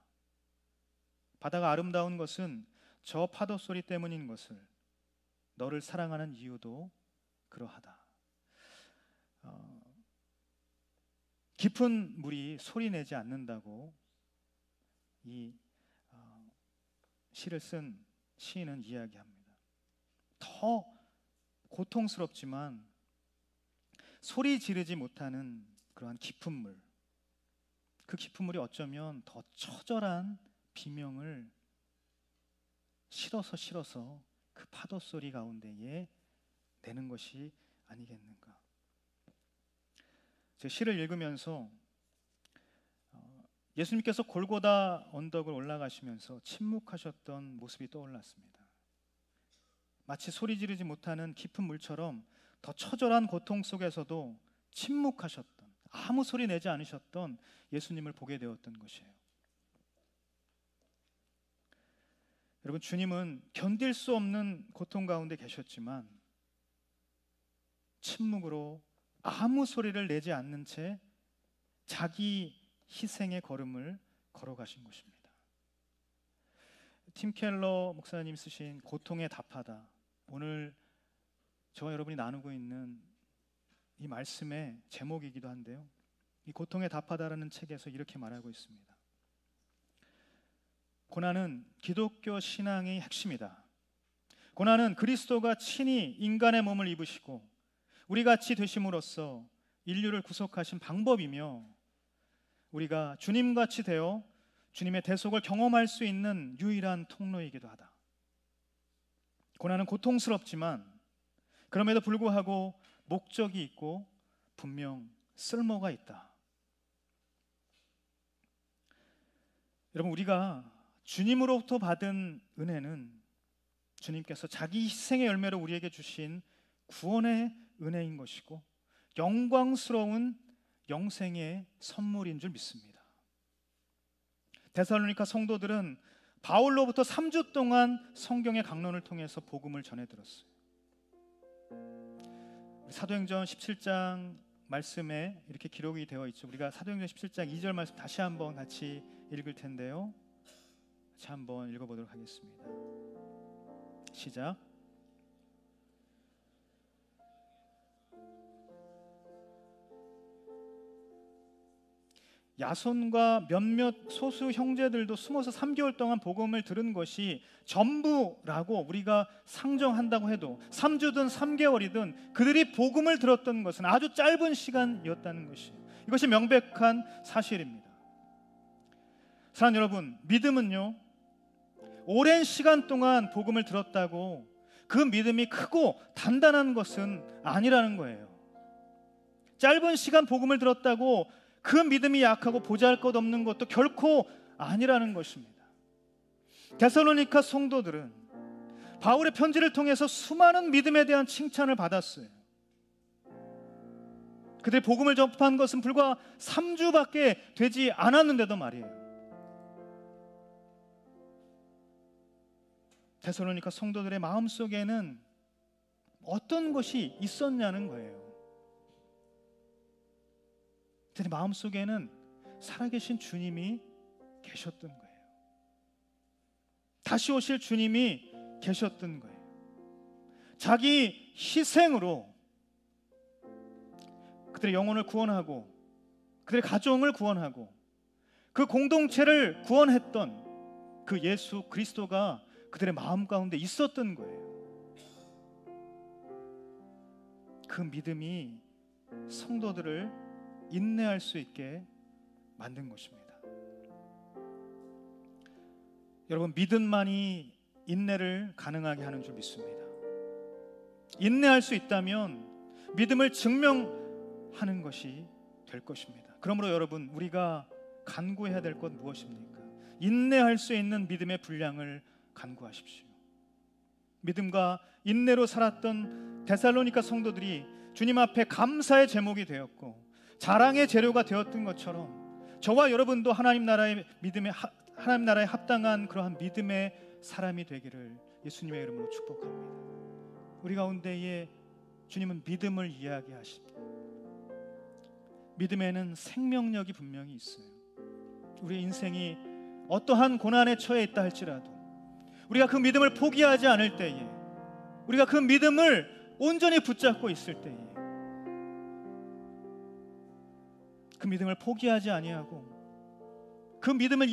바다가 아름다운 것은 저 파도 소리 때문인 것을, 너를 사랑하는 이유도 그러하다. 깊은 물이 소리 내지 않는다고 이 시를 쓴 시인은 이야기합니다. 더 고통스럽지만 소리 지르지 못하는 그러한 깊은 물, 그 깊은 물이 어쩌면 더 처절한 비명을 실어서 그 파도 소리 가운데에 내는 것이 아니겠는가. 제 시를 읽으면서 예수님께서 골고다 언덕을 올라가시면서 침묵하셨던 모습이 떠올랐습니다. 마치 소리 지르지 못하는 깊은 물처럼 더 처절한 고통 속에서도 침묵하셨던, 아무 소리 내지 않으셨던 예수님을 보게 되었던 것이에요. 여러분, 주님은 견딜 수 없는 고통 가운데 계셨지만 침묵으로 아무 소리를 내지 않는 채 자기 희생의 걸음을 걸어가신 것입니다. 팀 켈러 목사님 쓰신 고통에 답하다, 오늘 저와 여러분이 나누고 있는 이 말씀의 제목이기도 한데요, 이 고통에 답하다라는 책에서 이렇게 말하고 있습니다. 고난은 기독교 신앙의 핵심이다. 고난은 그리스도가 친히 인간의 몸을 입으시고 우리 같이 되심으로써 인류를 구속하신 방법이며, 우리가 주님같이 되어 주님의 대속을 경험할 수 있는 유일한 통로이기도 하다. 고난은 고통스럽지만 그럼에도 불구하고 목적이 있고 분명 쓸모가 있다. 여러분, 우리가 주님으로부터 받은 은혜는 주님께서 자기 희생의 열매로 우리에게 주신 구원의 은혜인 것이고 영광스러운 영생의 선물인 줄 믿습니다. 데살로니가 성도들은 바울로부터 3주 동안 성경의 강론을 통해서 복음을 전해 들었어요. 사도행전 17장 말씀에 이렇게 기록이 되어 있죠. 우리가 사도행전 17장 2절 말씀 다시 한번 같이 읽을 텐데요, 같이 한번 읽어보도록 하겠습니다. 시작. 야손과 몇몇 소수 형제들도 숨어서 3개월 동안 복음을 들은 것이 전부라고 우리가 상정한다고 해도 3주든 3개월이든 그들이 복음을 들었던 것은 아주 짧은 시간이었다는 것이에요. 이것이 명백한 사실입니다. 사랑하는 여러분, 믿음은요, 오랜 시간 동안 복음을 들었다고 그 믿음이 크고 단단한 것은 아니라는 거예요. 짧은 시간 복음을 들었다고 그 믿음이 약하고 보잘것없는 것도 결코 아니라는 것입니다. 데살로니가 성도들은 바울의 편지를 통해서 수많은 믿음에 대한 칭찬을 받았어요. 그들이 복음을 접한 것은 불과 3주밖에 되지 않았는데도 말이에요. 데살로니가 성도들의 마음속에는 어떤 것이 있었냐는 거예요. 그들의 마음속에는 살아계신 주님이 계셨던 거예요. 다시 오실 주님이 계셨던 거예요. 자기 희생으로 그들의 영혼을 구원하고 그들의 가정을 구원하고 그 공동체를 구원했던 그 예수 그리스도가 그들의 마음 가운데 있었던 거예요. 그 믿음이 성도들을 인내할 수 있게 만든 것입니다. 여러분, 믿음만이 인내를 가능하게 하는 줄 믿습니다. 인내할 수 있다면 믿음을 증명하는 것이 될 것입니다. 그러므로 여러분, 우리가 간구해야 될 것 무엇입니까? 인내할 수 있는 믿음의 분량을 간구하십시오. 믿음과 인내로 살았던 데살로니가 성도들이 주님 앞에 감사의 제목이 되었고 자랑의 재료가 되었던 것처럼 저와 여러분도 하나님 나라의 합당한 그러한 믿음의 사람이 되기를 예수님의 이름으로 축복합니다. 우리 가운데에 주님은 믿음을 이야기하십니다. 믿음에는 생명력이 분명히 있어요. 우리 인생이 어떠한 고난에 처해 있다 할지라도 우리가 그 믿음을 포기하지 않을 때에, 우리가 그 믿음을 온전히 붙잡고 있을 때에, 그 믿음을 포기하지 아니하고 그 믿음을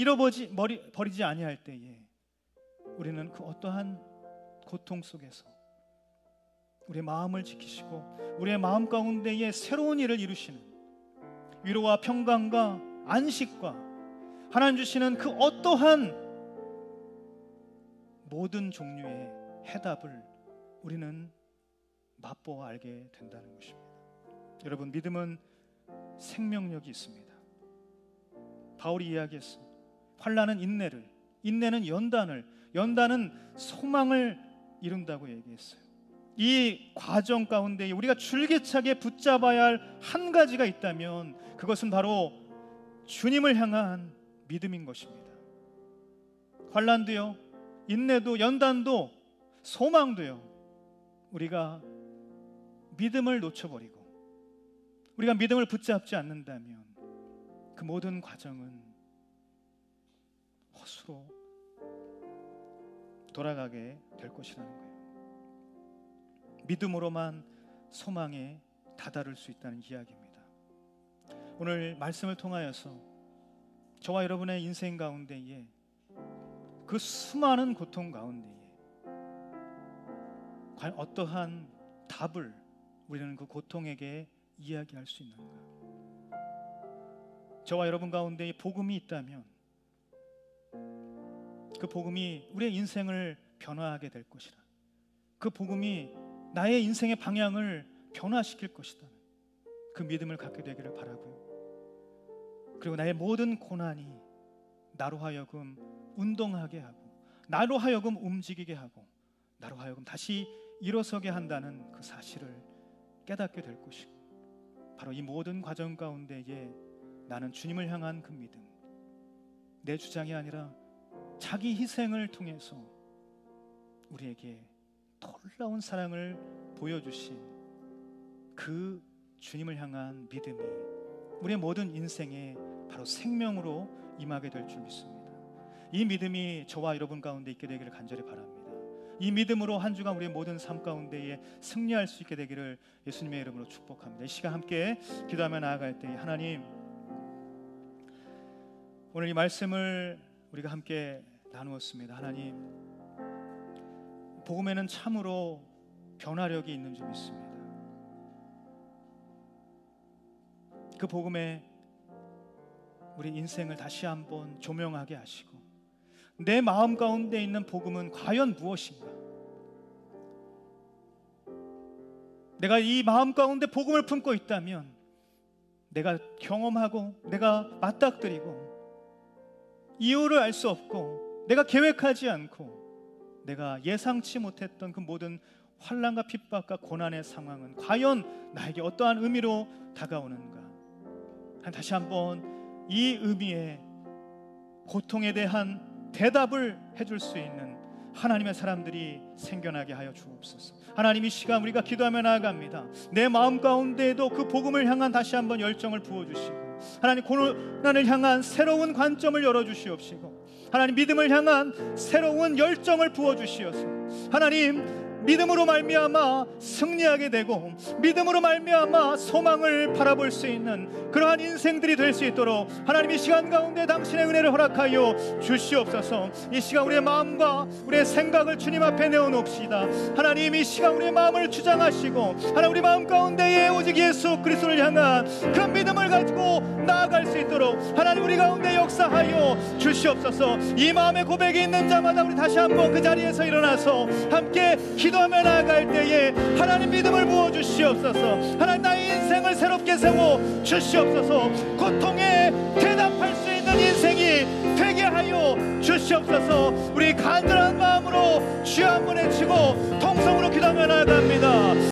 버리지 아니할 때에 우리는 그 어떠한 고통 속에서 우리의 마음을 지키시고 우리의 마음 가운데에 새로운 일을 이루시는 위로와 평강과 안식과 하나님 주시는 그 어떠한 모든 종류의 해답을 우리는 맛보아 알게 된다는 것입니다. 여러분, 믿음은 생명력이 있습니다. 바울이 이야기했어요. 환난은 인내를, 인내는 연단을, 연단은 소망을 이룬다고 얘기했어요. 이 과정 가운데 우리가 줄기차게 붙잡아야 할 한 가지가 있다면 그것은 바로 주님을 향한 믿음인 것입니다. 환난도요, 인내도, 연단도, 소망도요, 우리가 믿음을 놓쳐버리고 우리가 믿음을 붙잡지 않는다면 그 모든 과정은 헛수로 돌아가게 될 것이라는 거예요. 믿음으로만 소망에 다다를 수 있다는 이야기입니다. 오늘 말씀을 통하여서 저와 여러분의 인생 가운데에 그 수많은 고통 가운데에 과연 어떠한 답을 우리는 그 고통에게 이야기할 수 있는가? 저와 여러분 가운데 복음이 있다면 그 복음이 우리의 인생을 변화하게 될 것이라, 그 복음이 나의 인생의 방향을 변화시킬 것이다, 그 믿음을 갖게 되기를 바라고요. 그리고 나의 모든 고난이 나로 하여금 운동하게 하고 나로 하여금 움직이게 하고 나로 하여금 다시 일어서게 한다는 그 사실을 깨닫게 될 것이고, 바로 이 모든 과정 가운데에 나는 주님을 향한 그 믿음, 내 주장이 아니라 자기 희생을 통해서 우리에게 놀라운 사랑을 보여주신 그 주님을 향한 믿음이 우리의 모든 인생에 바로 생명으로 임하게 될 줄 믿습니다. 이 믿음이 저와 여러분 가운데 있게 되기를 간절히 바랍니다. 이 믿음으로 한 주간 우리의 모든 삶 가운데에 승리할 수 있게 되기를 예수님의 이름으로 축복합니다. 이 시간 함께 기도하며 나아갈 때 하나님, 오늘 이 말씀을 우리가 함께 나누었습니다. 하나님, 복음에는 참으로 변화력이 있는 줄 믿습니다. 그 복음에 우리 인생을 다시 한번 조명하게 하시고, 내 마음 가운데 있는 복음은 과연 무엇인가? 내가 이 마음 가운데 복음을 품고 있다면 내가 경험하고 내가 맞닥뜨리고 이유를 알 수 없고 내가 계획하지 않고 내가 예상치 못했던 그 모든 환난과 핍박과 고난의 상황은 과연 나에게 어떠한 의미로 다가오는가? 다시 한번 이 의미에, 고통에 대한 대답을 해줄 수 있는 하나님의 사람들이 생겨나게 하여 주옵소서. 하나님, 이 시간 우리가 기도하며 나아갑니다. 내 마음 가운데에도 그 복음을 향한 다시 한번 열정을 부어주시고, 하나님, 고난을 향한 새로운 관점을 열어주시옵시고, 하나님, 믿음을 향한 새로운 열정을 부어주시어서 하나님, 믿음으로 말미암아 승리하게 되고 믿음으로 말미암아 소망을 바라볼 수 있는 그러한 인생들이 될 수 있도록 하나님, 이 시간 가운데 당신의 은혜를 허락하여 주시옵소서. 이 시간 우리의 마음과 우리의 생각을 주님 앞에 내어놓읍시다. 하나님, 이 시간 우리의 마음을 주장하시고 하나님, 우리 마음 가운데에 오직 예수 그리스도를 향한 그 믿음을 가지고 나아갈 수 있도록 하나님, 우리 가운데 역사하여 주시옵소서. 이 마음의 고백이 있는 자마다 우리 다시 한번 그 자리에서 일어나서 함께 기도하며 나아갈 때에 하나님, 믿음을 부어주시옵소서. 하나님, 나의 인생을 새롭게 세워 주시옵소서. 고통에 대답할 수 있는 인생이 되게 하여 주시옵소서. 우리 간절한 마음으로 주여 한번 외치고 통성으로 기도하며 나아갑니다.